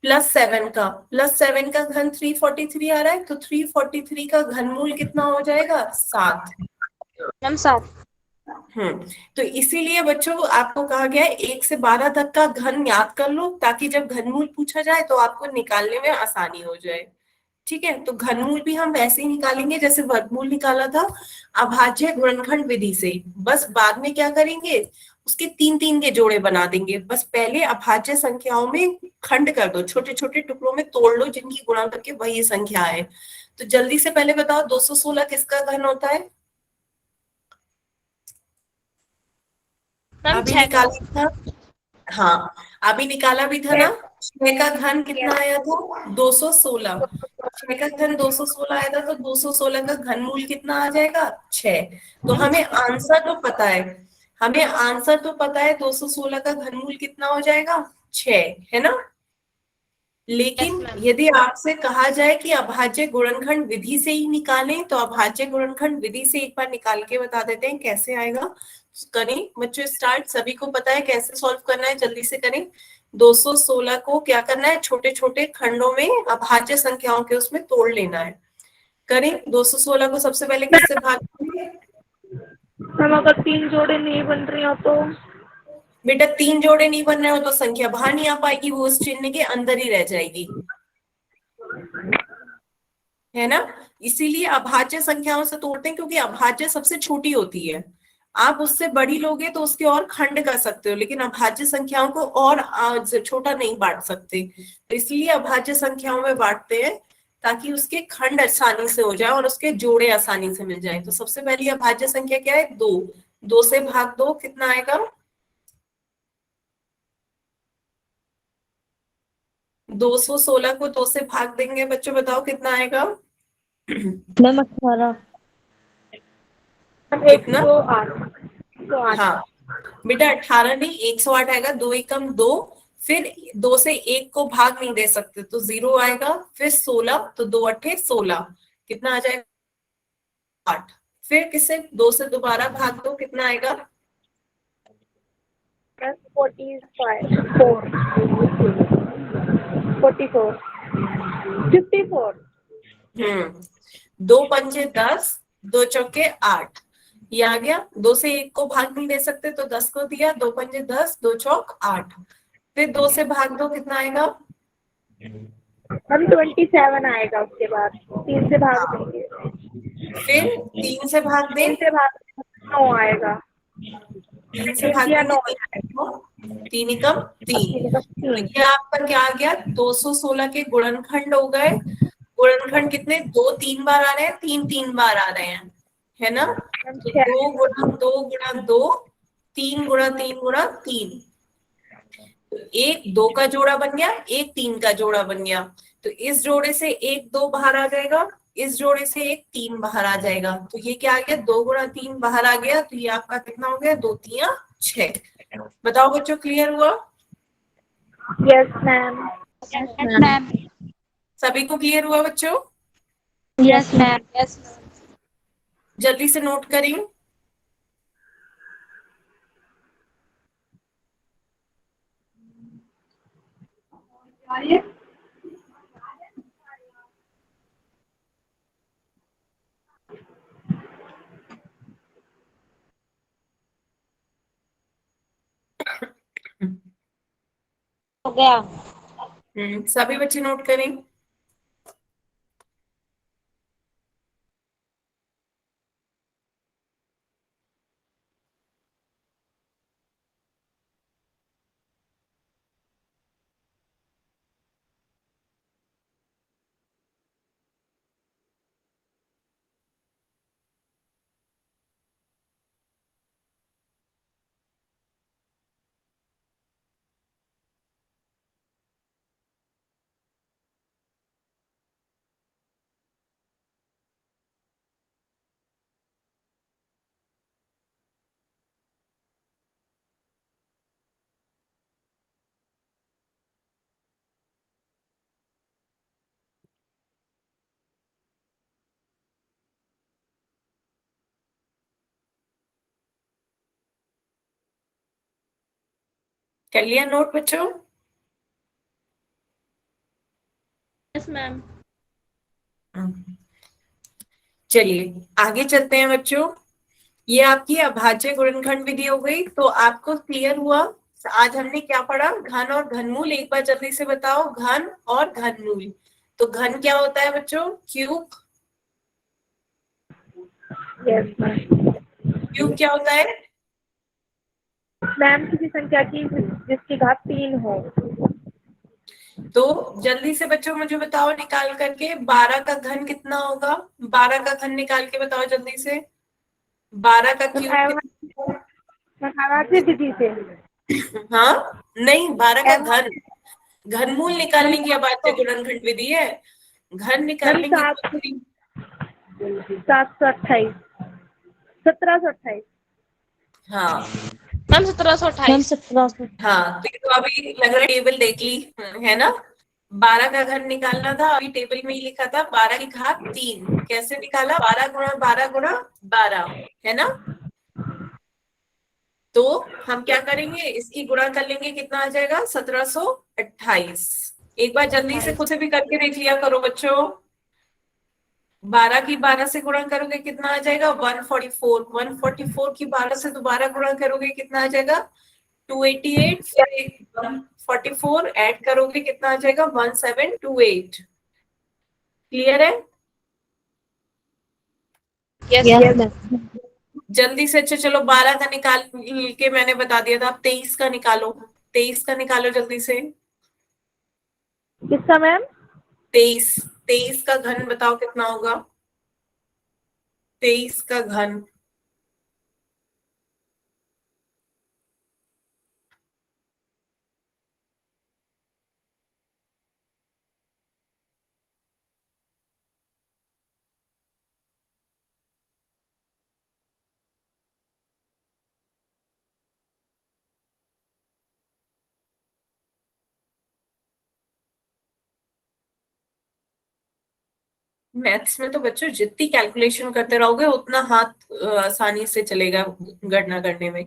+7 का घन 343 आ रहा है, तो 343 का घनमूल कितना हो जाएगा, 7। मैम 7। तो इसीलिए बच्चों आपको कहा गया है 1 से 12 तक का घन याद कर लो, ताकि जब घनमूल पूछा जाए तो आपको निकालने में आसानी हो जाए। ठीक है, तो घनमूल भी हम वैसे ही निकालेंगे जैसे वर्गमूल निकाला था, अभाज्य गुणनखंड विधि से। बस बाद में क्या करेंगे, उसके 3 3 के जोड़े बना देंगे। बस पहले अभाज्य संख्याओं में खंड कर दो, छोटे छोटे टुकड़ों में तोड़ लो, जिनकी गुणा करके वही संख्या है। तो जल्दी से पहले बताओ 216 किसका घन होता है, मैम अभी 6 का। निकाला था। हाँ, अभी निकाला भी था ना। 6 का घन कितना आया था, 216। 6 का घन 216 आया था, तो 216 का घनमूल कितना आ जाएगा, 6। तो हमें आंसर तो पता है, हमें आंसर तो पता है 216 का घनमूल कितना हो जाएगा, 6, है ना। यस लेकिन मैम। यदि आपसे कहा जाए कि अभाज्य गुणनखंड विधि से ही निकालें, तो अभाज्य गुणनखंड विधि से एक बार निकाल के बता देते हैं कैसे आएगा। करें बच्चों स्टार्ट, सभी को पता है कैसे सॉल्व करना है, जल्दी से करें। 216 को क्या करना है, छोटे छोटे खंडों में अभाज्य संख्याओं के उसमें तोड़ लेना है। करें 216 को सबसे पहले किससे भाग देंगे? हम अगर 3 जोड़े नहीं बन रही हो तो, बेटा 3 जोड़े नहीं बन रहे हो तो संख्या बाहर नहीं आ पाएगी, वो उस चिन्ह के अंदर ही रह जाएगी, है ना। इसीलिए अभाज्य संख्याओं से तोड़ते हैं, क्योंकि अभाज्य सबसे छोटी होती है। आप उससे बड़ी लोगे तो उसके और खंड कर सकते हो, लेकिन अभाज्य संख्याओं को और छोटा नहीं बांट सकते। तो इसलिए अभाज्य संख्याओं में बांटते हैं, ताकि उसके खंड आसानी से हो जाए और उसके जोड़े आसानी से मिल जाए। तो सबसे पहली अभाज्य संख्या क्या है, 2। 2 से भाग दो, कितना आएगा, 216 को 2 से भाग देंगे बच्चों, बताओ कितना आएगा। मैम 18। कितना, 108। हाँ बेटा 18 नहीं, 108 आएगा। 2 एकम 2, फिर 2 से 1 को भाग नहीं दे सकते तो 0 आएगा, फिर 16, तो 2 अट्ठे 16, कितना आ जाएगा, 8। फिर किसे 2 से दोबारा भाग दो, कितना आएगा, 54। 2 पंजे 10, 2 चौके 8, ये आ गया। 2 से 1 को भाग नहीं दे सकते तो 10 को दिया, 2 पंजे 10, 2 चौक 8। फिर 2 से भाग दो, कितना आएगा, हम 27 आएगा, उसके बाद 3 से भाग हाँ। देंगे, फिर 3 से भाग दे, 3 से भाग 9 आएगा, 3 से 3 भाग या देंगे, 9 3 एकम 3। तो 3। ये आपका क्या आ गया, 216 के गुणनखंड हो गए। गुणनखंड कितने, 2 3 बार आ रहे हैं, 3 3 बार आ रहे हैं, है ना। तो 2 गुणा 2 गुणा 2, 3 गुणा 3 गुणा 3। तो 1 2 का जोड़ा बन गया, 1 3 का जोड़ा बन गया। तो इस जोड़े से 1 2 बाहर आ जाएगा, इस जोड़े से 1 3 बाहर आ जाएगा। तो ये क्या आ गया, 2 गुणा 3 बाहर आ गया। तो ये आपका कितना हो गया, 2 3 6। बताओ बच्चों, क्लियर हुआ, यस मैम। Yes ma'am. सभी को क्लियर हुआ बच्चों। Yes ma'am. यस। जल्दी से नोट करें। हो गया। सभी बच्चे नोट करें। कर लिया नोट बच्चों? Yes ma'am. चलिए आगे चलते हैं बच्चों। ये आपकी अभाज्य गुणनखंड विधि हो गई। तो आपको क्लियर हुआ आज हमने क्या पढ़ा? घन और घनमूल। एक बार जल्दी से बताओ, घन और घनमूल। तो घन क्या होता है बच्चों? क्यूब। Yes ma'am. क्यूब क्या होता है? मैम किसी संख्या की जिसकी घात 3 हो। तो जल्दी से बच्चों मुझे बताओ निकाल करके 12 का घन कितना होगा? 12 का घन निकाल के बताओ जल्दी से। 12 का क्यूब कितना होगा? अभाज्य विधि से। हाँ नहीं, 12 का मैम घन। घनमूल निकालने की अभाज्य गुणनखंड विधि है। घन निकालने की तो 728 1728। हाँ मैम 1728। 1700। हाँ। तो ये तो अभी लग रहा है टेबल देख ली है ना। 12 का घन निकालना था, अभी टेबल में ही लिखा था 12 की घात 3। कैसे निकाला? 12 गुणा 12 गुणा 12, है ना। तो हम क्या करेंगे, इसकी गुणा कर लेंगे, कितना आ जाएगा? 1728। एक बार जल्दी से खुद से भी करके देख लिया करो बच्चों। 12 की 12 से गुणा करोगे कितना आ जाएगा? 144। 144 की 12 से दोबारा गुणा करोगे कितना आ जाएगा? 288। फिर एक 144 ऐड करोगे कितना आ जाएगा? 1728। क्लियर है? Yes yes ma'am. जल्दी से। अच्छा चलो, 12 का निकाल के मैंने बता दिया था, अब 23 का निकालो। 23 का निकालो जल्दी से। किसका मैम? 23। 23 का घन बताओ कितना होगा? 23 का घन। मैथ्स में तो बच्चों जितनी कैलकुलेशन करते रहोगे उतना हाथ आसानी से चलेगा गणना करने में।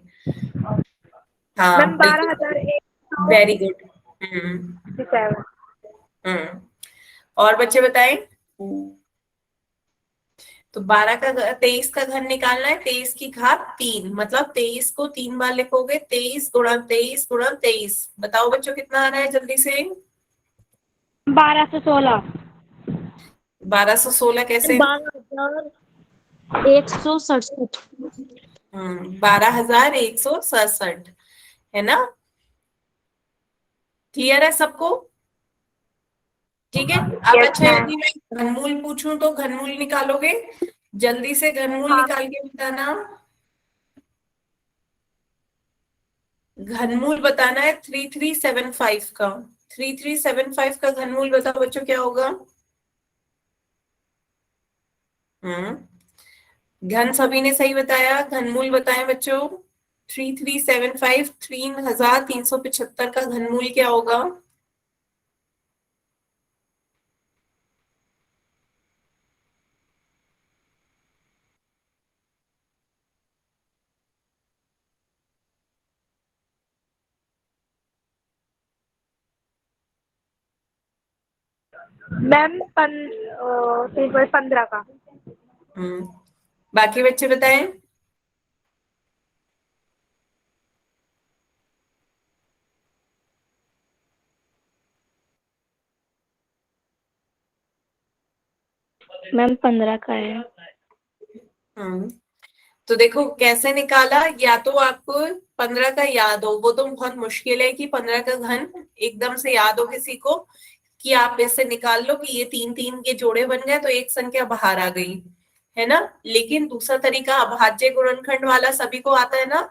हाँ मैम बिल्कुल। 12,100। Very good. हम्म। 67। हम्म। और बच्चे बताएं। तो 12 का 23 का घन निकालना है। 23 की घात 3, मतलब 23 को 3 बार लिखोगे। 23 गुणा 23 गुणा 23। बताओ बच्चों कितना आ रहा है जल्दी से? 1216। 1216 कैसे? 12,167। 12,167, है ना। क्लियर है सबको? ठीक है। अब यस अच्छा मैम। यदि मैं घनमूल पूछूं तो घनमूल निकालोगे? जल्दी से घनमूल हाँ निकाल के बताना। घनमूल बताना है 3375 का। 3375 का घनमूल बताओ बच्चों क्या होगा? घन सभी ने सही बताया, घनमूल बताएं बच्चों। 3375, 3375 का घनमूल क्या होगा? मैम 15 का। बाकी बच्चे बताएं। मैम 15 का है। तो देखो कैसे निकाला, या तो आपको 15 का याद हो, वो तो बहुत मुश्किल है कि 15 का घन एकदम से याद हो किसी को, कि आप ऐसे निकाल लो कि ये तीन तीन के जोड़े बन गए तो एक संख्या बाहर आ गई, है ना। लेकिन दूसरा तरीका अभाज्य गुणनखंड वाला सभी को आता है ना,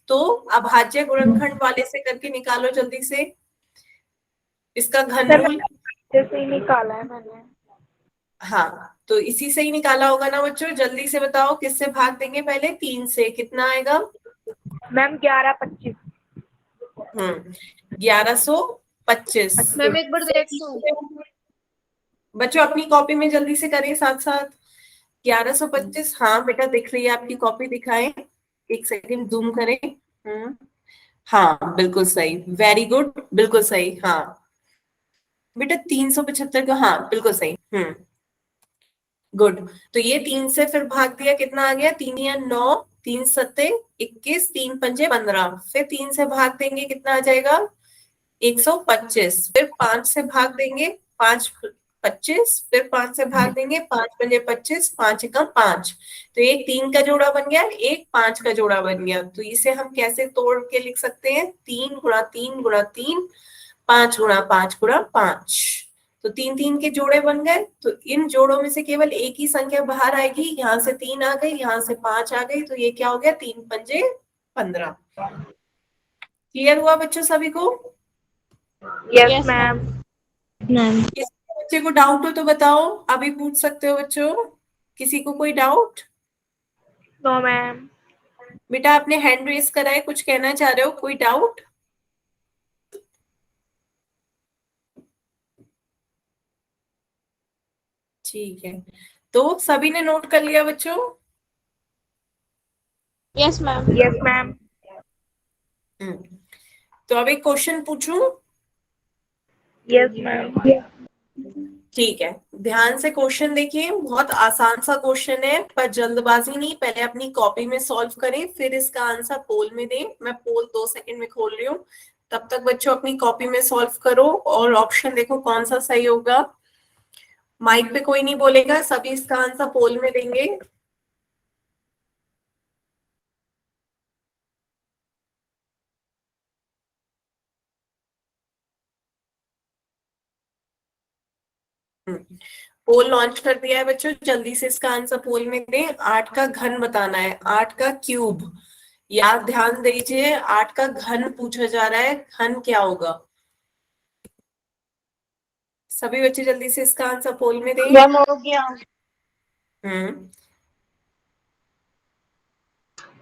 तो अभाज्य गुणनखंड वाले से करके निकालो जल्दी से इसका सर घनमूल। जैसे ही निकाला है मैंने। हाँ, तो इसी से ही निकाला होगा ना बच्चों, जल्दी से बताओ किससे भाग देंगे, पहले 3 से कितना आएगा। मैम 11 25। 1125। मैम एक बार देख लो। बच्चों अपनी कॉपी में जल्दी से करें साथ साथ। 1125, हाँ बेटा दिख रही है आपकी कॉपी, दिखाएं, एक सेकंड जूम करें। हाँ बिल्कुल सही, वेरी गुड, बिल्कुल सही। हाँ बेटा 375 का, हाँ बिल्कुल सही। गुड। तो ये 3 से फिर भाग दिया, कितना आ गया, 3 या 9, 3 सत्ते 21, 3 पंजे 15, फिर 3 से भाग देंगे कितना आ जाएगा, 125, फिर 5 से भाग देंगे, 5 25, फिर 5 से भाग देंगे, 5 पंजे 25, 5 एकम 5। तो एक 3 का जोड़ा बन गया, एक 5 का जोड़ा बन गया। तो इसे हम कैसे तोड़ के लिख सकते हैं, 3 गुणा 3 गुणा 3, 5 गुणा 5 गुणा 5। तो 3 3 के जोड़े बन गए, तो इन जोड़ों में से केवल एक ही संख्या बाहर आएगी, यहाँ से 3 आ गई, यहाँ से 5 आ गई, तो ये क्या हो गया, 3 पंजे 15। क्लियर हुआ बच्चों सभी को। Yes ma'am. मैम किसी बच्चे को डाउट हो तो बताओ, अभी पूछ सकते हो बच्चों। किसी को कोई डाउट। No ma'am. बेटा आपने हैंड रेस करा है, कुछ कहना चाह रहे हो, कोई डाउट। ठीक है, तो सभी ने नोट कर लिया बच्चों। Yes ma'am. Yes ma'am. तो अब एक क्वेश्चन पूछूं। Yes ma'am. ठीक है, ध्यान से क्वेश्चन देखिए, बहुत आसान सा क्वेश्चन है, पर जल्दबाजी नहीं, पहले अपनी कॉपी में सॉल्व करें, फिर इसका आंसर पोल में दें। मैं पोल 2 सेकंड में खोल रही हूँ, तब तक बच्चों अपनी कॉपी में सॉल्व करो और ऑप्शन देखो कौन सा सही होगा। माइक पे कोई नहीं बोलेगा, सभी इसका आंसर पोल में देंगे। पोल लॉन्च कर दिया है बच्चों, जल्दी से इसका आंसर पोल में दें। 8 का घन बताना है, 8 का क्यूब। याद ध्यान दीजिए, 8 का घन पूछा जा रहा है, घन क्या होगा। सभी बच्चे जल्दी से इसका आंसर पोल में दें। मैम हो गया। हम्म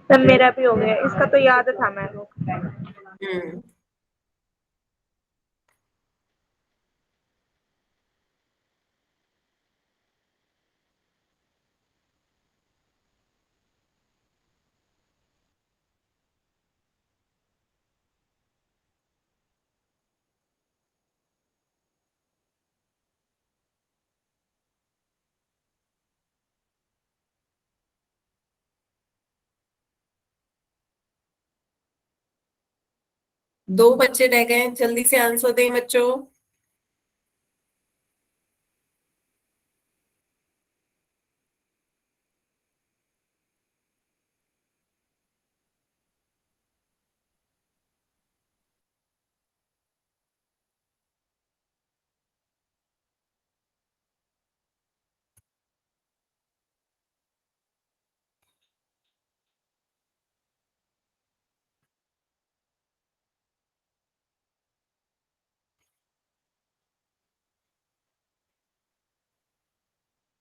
सर मेरा भी हो गया, इसका तो याद था मैम। हम्म 2 बच्चे रह गए हैं, जल्दी से आंसर दें बच्चों।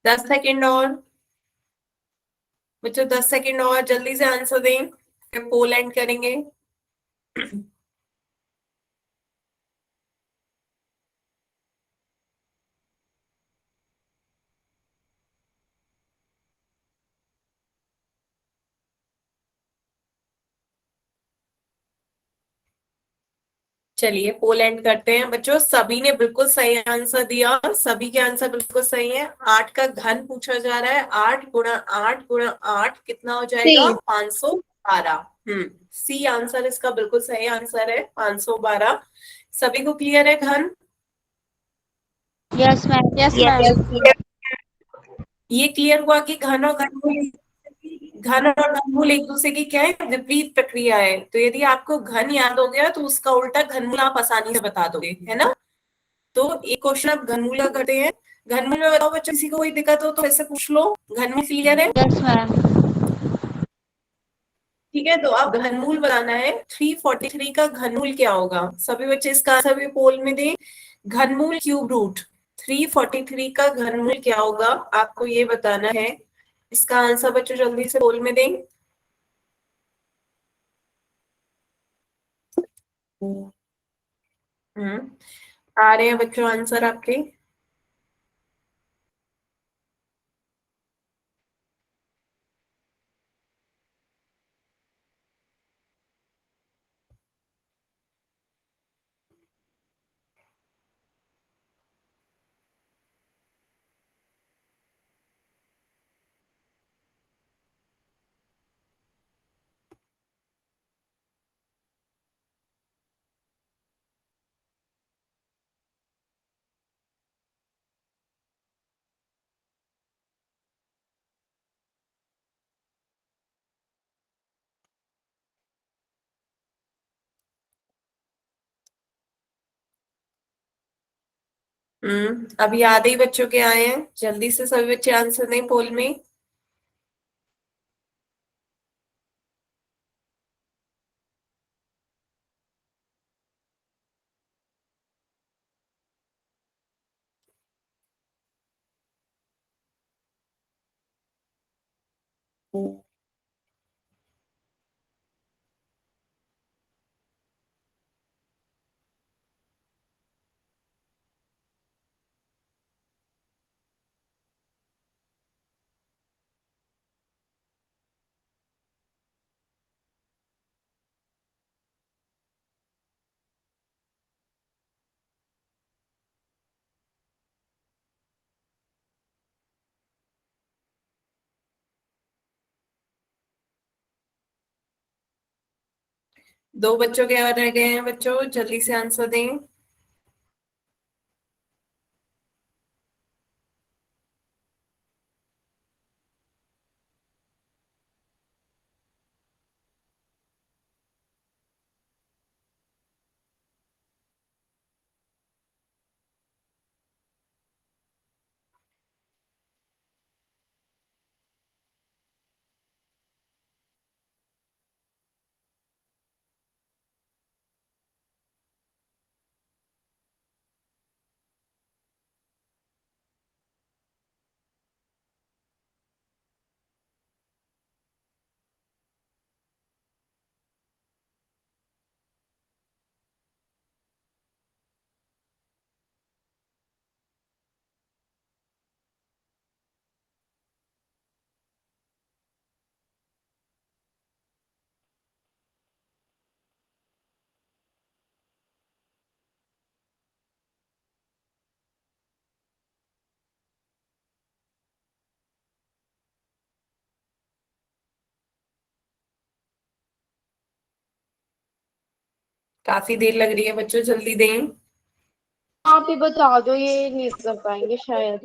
दस सेकेंड और बच्चों, 10 सेकेंड और, जल्दी से आंसर दें, फिर पोल एंड करेंगे। चलिए पोल एंड करते हैं बच्चों। सभी ने बिल्कुल सही आंसर दिया, सभी के आंसर बिल्कुल सही है। 8 का घन पूछा जा रहा है। 8 गुणा 8 कितना हो जाएगा? 512। सी आंसर इसका बिल्कुल सही आंसर है, 512। सभी को क्लियर है घन? Yes ma'am. Yes ma'am. ये क्लियर हुआ कि घन और घनमूल एक दूसरे की क्या है? विपरीत प्रक्रिया है। तो यदि आपको घन याद हो गया तो उसका उल्टा घनमूल आप आसानी से बता दोगे, है ना? तो एक क्वेश्चन आप घनमूल का करते हैं। घनमूल में बताओ बच्चों, किसी को कोई दिक्कत हो तो ऐसे पूछ लो। घनमूल क्लियर है? Yes ma'am. ठीक है, तो अब घनमूल बनाना है। 343 का घनमूल क्या होगा? सभी बच्चे इसका आंसर भी पोल में दें। घनमूल क्यूब रूट 343 का घनमूल क्या होगा, आपको ये बताना है। इसका आंसर बच्चों जल्दी से पोल में दें। आ रहे हैं बच्चों आंसर आपके? अभी आधे ही बच्चों के आए हैं। जल्दी से सभी बच्चे आंसर दें पोल में। दो बच्चों के और रह गए हैं बच्चों, जल्दी से आंसर दें। काफी देर लग रही है बच्चों, जल्दी दें। आप ही बता दो, ये नहीं कर पाएंगे शायद।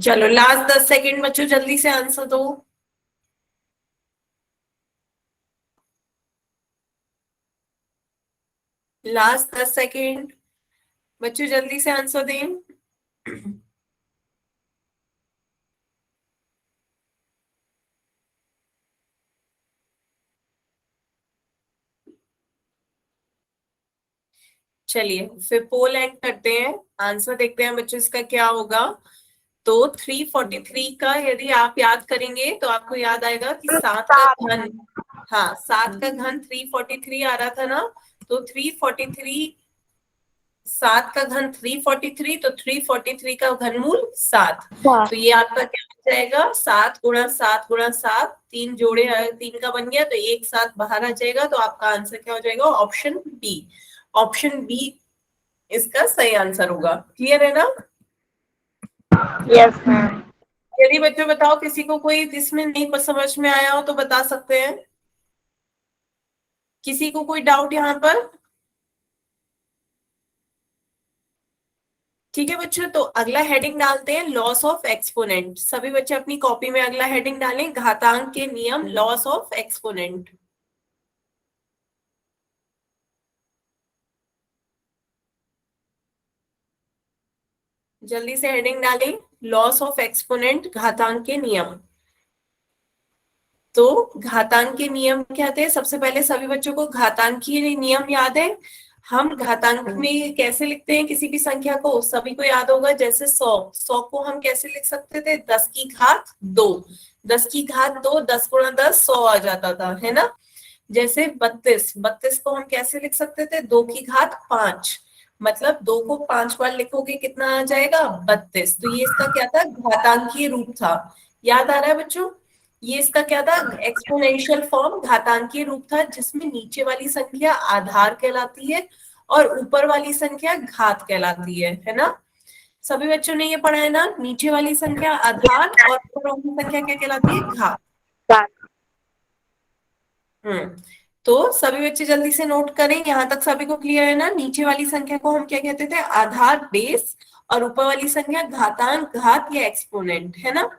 चलो लास्ट 10 सेकंड बच्चों, जल्दी से आंसर दो। लास्ट 10 सेकंड बच्चों, जल्दी से आंसर दें। चलिए फिर पोल एंड करते हैं। आंसर देखते हैं बच्चों इसका क्या होगा। तो 343 का यदि आप याद करेंगे तो आपको याद आएगा कि 7 का घन, हाँ 7 का घन 343 आ रहा था ना। तो 343 7 का घन 343, तो 343 का घनमूल 7। सात। तो ये आपका क्या हो जाएगा, 7 गुणा 7 गुणा 7, 3 जोड़े 3 का बन गया, तो एक 7 बाहर आ जाएगा। तो आपका आंसर क्या हो जाएगा, ऑप्शन बी। ऑप्शन बी इसका सही आंसर होगा। क्लियर है ना? Yes ma'am. यदि बच्चों बताओ किसी को कोई इसमें नहीं समझ में आया हो तो बता सकते हैं। किसी को कोई डाउट यहाँ पर? ठीक है बच्चों, तो अगला हेडिंग डालते हैं लॉस ऑफ एक्सपोनेंट। सभी बच्चे अपनी कॉपी में अगला हेडिंग डालें, घातांक के नियम, लॉस ऑफ एक्सपोनेंट। जल्दी से हेडिंग डालें, लॉस ऑफ एक्सपोनेंट, घातांक के नियम। तो घातांक के नियम क्या थे? सबसे पहले सभी बच्चों को घातांकीय नियम याद है? हम घातांक में कैसे लिखते हैं किसी भी संख्या को? सभी को याद होगा, जैसे 100 को हम कैसे लिख सकते थे, 10 की घात 2। 10 की घात 2, 10 गुणा 10 100 आ जाता था, है ना? जैसे 32 को हम कैसे लिख सकते थे, 2 की घात 5। मतलब 2 को 5 बार लिखोगे कितना आ जाएगा, 32। तो ये इसका क्या था, घातांकीय रूप था। याद आ रहा है बच्चों? ये इसका क्या था, एक्सपोनेंशियल फॉर्म, घातांकीय रूप था, जिसमें नीचे वाली संख्या आधार कहलाती है और ऊपर वाली संख्या घात कहलाती है ना? सभी बच्चों ने ये पढ़ा है ना, नीचे वाली संख्या आधार और ऊपर वाली संख्या क्या कहलाती है, घात। तो सभी बच्चे जल्दी से नोट करें, यहां तक सभी को क्लियर है ना? नीचे वाली संख्या को हम क्या कहते थे, आधार, बेस, और ऊपर वाली संख्या घातांक, घात या एक्सपोनेंट, है ना?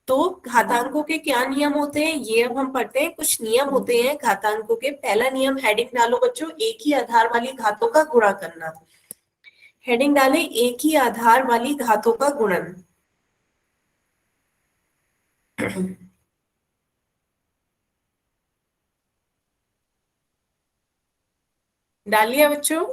तो घातांकों के क्या नियम होते हैं ये अब हम पढ़ते हैं। कुछ नियम होते हैं घातांकों के। पहला नियम, हेडिंग डालो बच्चों, एक ही आधार वाली घातों का गुणा करना। हेडिंग डालें, एक ही आधार वाली घातों का गुणन। डालिए बच्चों।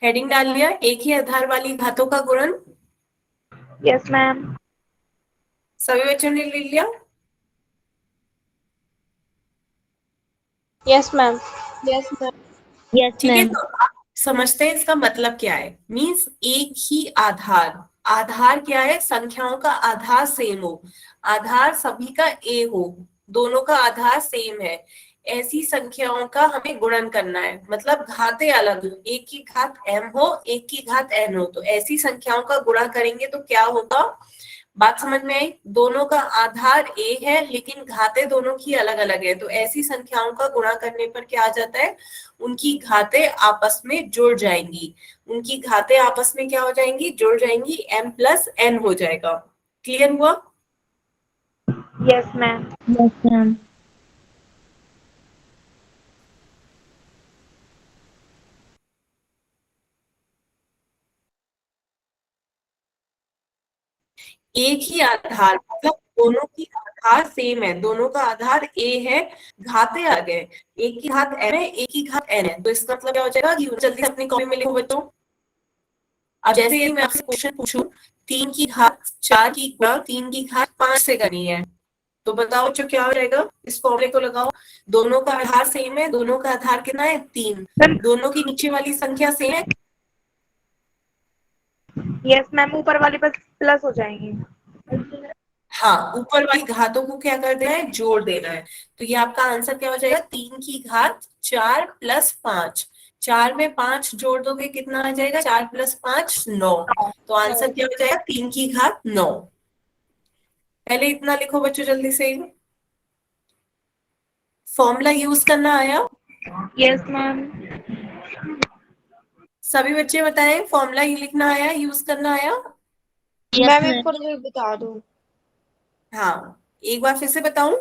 हेडिंग डाल लिया, एक ही आधार वाली घातों का गुणन। Yes ma'am. सभी बच्चों ने ले लिया? Yes ma'am. Yes ma'am. Yes ठीक है, मैम। तो आप समझते हैं इसका मतलब क्या है। मीन्स एक ही आधार, आधार क्या है, संख्याओं का आधार सेम हो, आधार सभी का ए हो, दोनों का आधार सेम है, ऐसी संख्याओं का हमें गुणन करना है। मतलब घातें अलग हो, एक की घात m हो, एक की घात n हो, तो ऐसी संख्याओं का गुणा करेंगे तो क्या होगा। बात समझ में आई? दोनों का आधार a है लेकिन घातें दोनों की अलग अलग है, तो ऐसी संख्याओं का गुणा करने पर क्या आ जाता है, उनकी घातें आपस में जुड़ जाएंगी। उनकी घातें आपस में क्या हो जाएंगी, जुड़ जाएंगी, m प्लस n हो जाएगा। क्लियर हुआ? Yes ma'am. Yes ma'am. एक ही आधार, मतलब दोनों की आधार सेम है, दोनों का आधार a है, घातें आ गए, एक की घात m है, एक की घात n है, तो इसका मतलब क्या हो जाएगा कि जल्दी से अपनी कॉपी में लिखो बच्चों। अब जैसे यदि मैं आपसे क्वेश्चन पूछूं, 3 की घात 4 की गुणा 3 की घात 5 से करनी है, तो बताओ बच्चों क्या हो जाएगा। इस फॉर्मूले को लगाओ, दोनों का आधार सेम है, दोनों का आधार कितना है, 3, दोनों की नीचे वाली संख्या सेम है। यस मैम, ऊपर वाली पर प्लस हो जाएंगी। हाँ, ऊपर वाली घातों को क्या कर देना है, जोड़ देना है। तो ये आपका आंसर क्या हो जाएगा, 3 की घात 4 प्लस 5। 4 में 5 जोड़ दोगे कितना आ जाएगा, 4 प्लस 5 9। तो आंसर क्या हो जाएगा, 3 की घात 9। पहले इतना लिखो बच्चों जल्दी से। फॉर्मूला यूज करना आया? Yes ma'am. सभी बच्चे बताएं, फॉर्मूला ही लिखना आया, यूज करना आया? यस मैम एक मैम। बार बता दो। हाँ, एक बार फिर से बताऊं।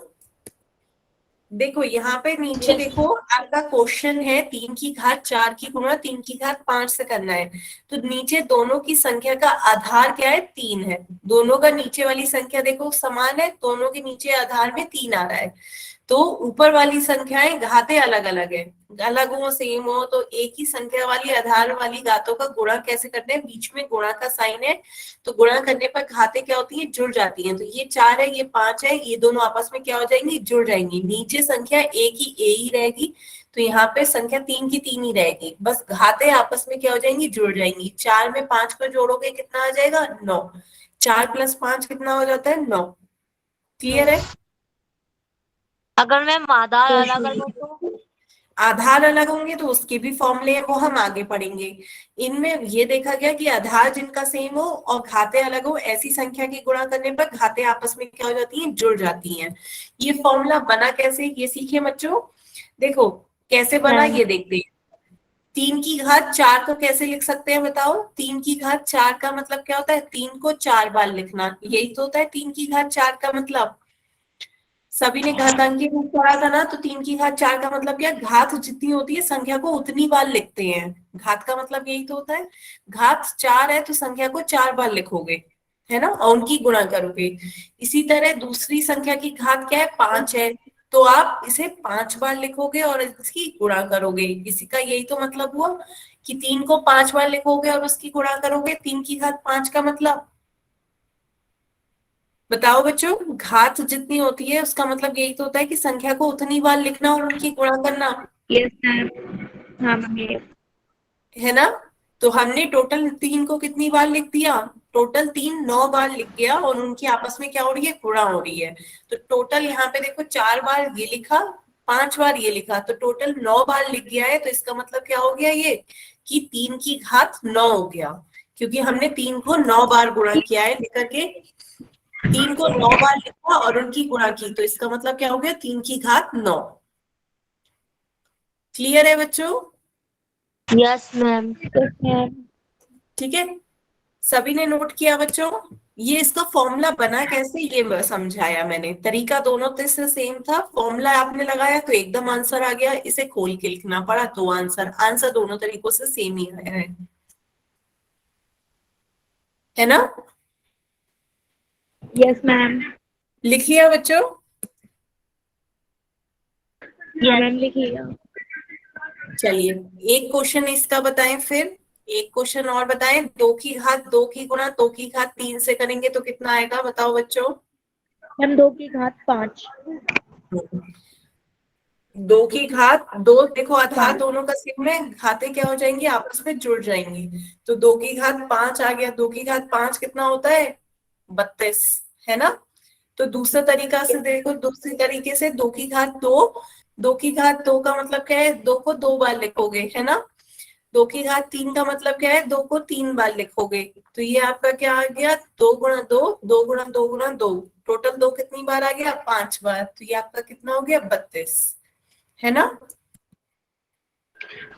देखो यहाँ पे नीचे यस। देखो, आपका क्वेश्चन है 3 की घात 4 की गुणा 3 की घात 5 से करना है। तो नीचे दोनों की संख्या का आधार क्या है, 3 है। दोनों का नीचे वाली संख्या देखो समान है, दोनों के नीचे आधार में 3 आ रहा है। तो ऊपर वाली संख्याएं घातें अलग अलग है, अलग हो सेम हो, तो एक ही संख्या वाली आधार वाली घातों का गुणा कैसे करते हैं, बीच में गुणा का साइन है, तो गुणा करने पर घातें क्या होती है, जुड़ जाती हैं। तो ये 4 है, ये 5 है, ये दोनों आपस में क्या हो जाएंगी, जुड़ जाएंगी। नीचे संख्या एक ही ए ही रहेगी, तो यहाँ पे संख्या 3 की 3 ही रहेगी, बस घातें आपस में क्या हो जाएंगी, जुड़ जाएंगी। 4 में 5 को जोड़ोगे कितना आ जाएगा, 9। 4 + 5 कितना हो जाता है, 9। क्लियर है? अगर मैम आधार अलग अलग हो तो? आधार अलग होंगे तो उसके भी फॉर्मूले हैं, वो हम आगे पढ़ेंगे। इनमें ये देखा गया कि आधार जिनका सेम हो और घातें अलग हो, ऐसी संख्या की गुणा करने पर घातें आपस में क्या हो जाती हैं, जुड़ जाती हैं। ये फॉर्मूला बना कैसे, ये सीखे बच्चों। देखो कैसे बना, ये देखते हैं। 3 की घात 4 को कैसे लिख सकते हैं बताओ। 3 की घात 4 का मतलब क्या होता है, 3 को 4 बार लिखना, यही तो होता है 3 की घात 4 का मतलब। सभी ने घातांकी रूप पढ़ा था ना, तो 3 की घात 4 का मतलब क्या, घात जितनी होती है संख्या को उतनी बार लिखते हैं। घात का मतलब यही तो होता है। घात 4 है तो संख्या को 4 बार लिखोगे, है ना, और उनकी गुणा करोगे। इसी तरह दूसरी संख्या की घात क्या है, 5 है, तो आप इसे 5 बार लिखोगे और इसकी गुणा करोगे। इसी का यही तो मतलब हुआ कि 3 को 5 बार लिखोगे और उसकी गुणा करोगे। 3 की घात 5 का मतलब, बताओ बच्चों, घात जितनी होती है उसका मतलब यही तो होता है कि संख्या को उतनी बार लिखना और उनकी गुणा करना, यस मैम। हाँ मैम ये। है ना। तो हमने टोटल 3 को कितनी बार लिख दिया, टोटल 3 9 बार लिख गया, और उनकी आपस में क्या हो रही है, गुणा हो रही है। तो टोटल यहाँ पे देखो 4 बार ये लिखा, 5 बार ये लिखा, तो टोटल 9 बार लिख गया है। तो इसका मतलब क्या हो गया ये, कि 3 की घात 9 हो गया, क्योंकि हमने 3 को 9 बार गुणा किया है, लिख करके 3 को 9 बार लिखा और उनकी गुणा की, तो इसका मतलब क्या हो गया, 3 की घात 9। क्लियर है बच्चों? Yes ma'am. ठीक है, सभी ने नोट किया बच्चों। ये इसका फॉर्मूला बना कैसे, ये समझाया मैंने। तरीका दोनों से सेम था, फॉर्मूला आपने लगाया तो एकदम आंसर आ गया, इसे खोल के लिखना पड़ा तो आंसर, आंसर दोनों तरीकों से सेम ही आया है ना। Yes ma'am. लिख लिया बच्चों? हाँ मैम लिखिएगा। चलिए एक क्वेश्चन इसका बताएं, फिर एक क्वेश्चन और बताएं। 2 की घात 2 की गुणा 2 की घात 3 से करेंगे तो कितना आएगा, बताओ बच्चों। मैम 2 की घात 5। 2 की घात 2, देखो आधार 5। दोनों का सेम है, घातें क्या हो जाएंगी, आपस में जुड़ जाएंगी। तो 2 की घात 5 आ गया, 2 की घात 5 कितना होता है, 32, है ना। तो दूसरा तरीका से देखो, दूसरी तरीके से 2 की घात 2, 2 की घात 2 का मतलब क्या है, 2 को 2 बार लिखोगे, है ना। 2 की घात 3 का मतलब क्या है, 2 को 3 बार लिखोगे। तो ये आपका क्या आ गया, 2 गुणा 2, 2 गुणा 2 गुणा 2, टोटल 2 कितनी बार आ गया, 5 बार। तो ये आपका कितना हो गया, 32, है ना।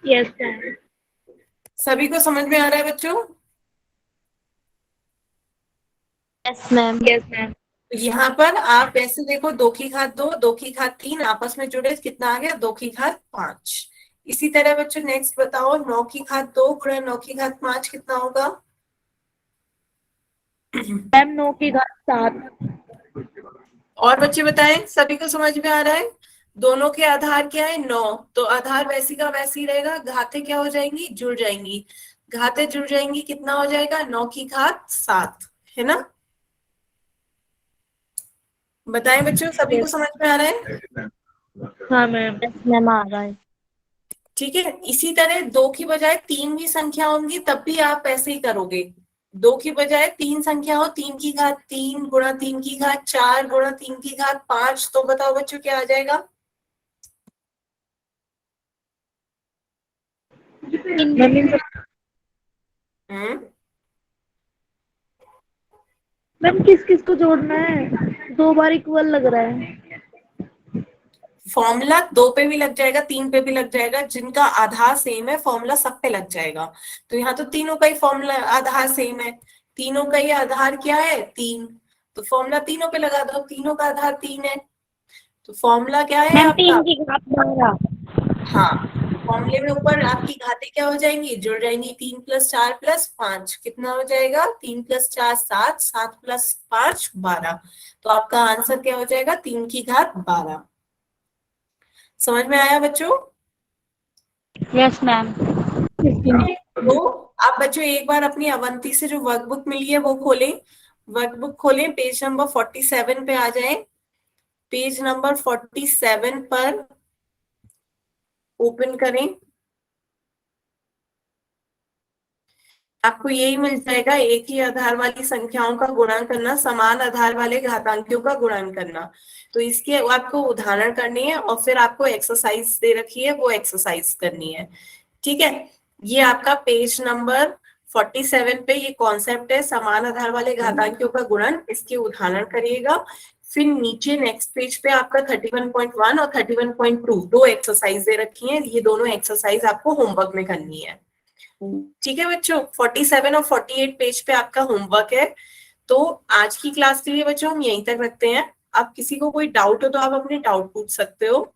Yes ma'am. सभी को समझ में आ रहा है बच्चों? Yes ma'am. Yes ma'am. तो यहाँ पर आप ऐसे देखो, 2 की घात 2, 2 की घात 3 आपस में जुड़े, कितना आ गया, 2 की घात 5। इसी तरह बच्चों नेक्स्ट बताओ, 9 की घात 2 गुणा 9 की घात 5 कितना होगा। मैम 9 की घात 7। और बच्चे बताएं, सभी को समझ में आ रहा है। दोनों के आधार क्या है, 9, तो आधार वैसी का वैसी रहेगा, घातें क्या हो जाएंगी, जुड़ जाएंगी। घातें जुड़ जाएंगी, कितना हो जाएगा, 9 की घात 7, है ना। बताएं बच्चों, सभी को यस। समझ में आ रहा है। हाँ मैम। यस मैम आ रहा है। ठीक है, इसी तरह 2 की बजाय 3 भी संख्या होंगी तब भी आप ऐसे ही करोगे। 2 की बजाय 3 संख्या हो, 3 की घात 3 गुणा 3 की घात 4 गुणा 3 की घात 5, तो बताओ बच्चों क्या आ जाएगा। मैम इन सब। हम्म मैम किस किस को जोड़ना है, 2 बार इक्वल लग रहा है। फॉर्मूला 2 पे भी लग जाएगा, 3 पे भी लग जाएगा, जिनका आधार सेम है फॉर्मूला सब पे लग जाएगा। तो यहाँ तो तीनों का ही फॉर्मूला आधार सेम है, तीनों का ही आधार क्या है, 3, तो फॉर्मूला तीनों पे लगा दो, तीनों का आधार 3 है, तो फॉर्मूला क्या है मैम आपका। 3 की घात 12। हाँ, फॉर्मूले में ऊपर आपकी घातें क्या हो जाएंगी, जुड़ जाएंगी। 3 + 4 + 5 कितना हो जाएगा, 3 + 4 7, 7 + 5 12, तो आपका आंसर क्या हो जाएगा, 3 की घात 12। समझ में आया बच्चों? Yes ma'am. तो आप बच्चों एक बार अपनी अवंती से जो वर्कबुक मिली है वो खोलें, वर्कबुक खोलें, पेज नंबर 47 पे आ जाएं। पेज नंबर 47 पर ओपन करें, आपको यही मिल जाएगा, एक ही आधार वाली संख्याओं का गुणन करना, समान आधार वाले घातांकियों का गुणन करना। तो इसके आपको उदाहरण करनी है और फिर आपको एक्सरसाइज दे रखी है, वो एक्सरसाइज करनी है। ठीक है, ये आपका पेज नंबर 47 पे ये कॉन्सेप्ट है, समान आधार वाले घातांकियों का गुणन, इसके उदाहरण करिएगा। फिर नीचे नेक्स्ट पेज पे आपका 31.1 और 31.2 दो एक्सरसाइज दे रखी हैं, ये दोनों एक्सरसाइज आपको होमवर्क में करनी है। ठीक है बच्चों, 47 और 48 पेज पे आपका होमवर्क है। तो आज की क्लास के लिए बच्चों हम यहीं तक रखते हैं। आप किसी को कोई डाउट हो तो आप अपने डाउट पूछ सकते हो।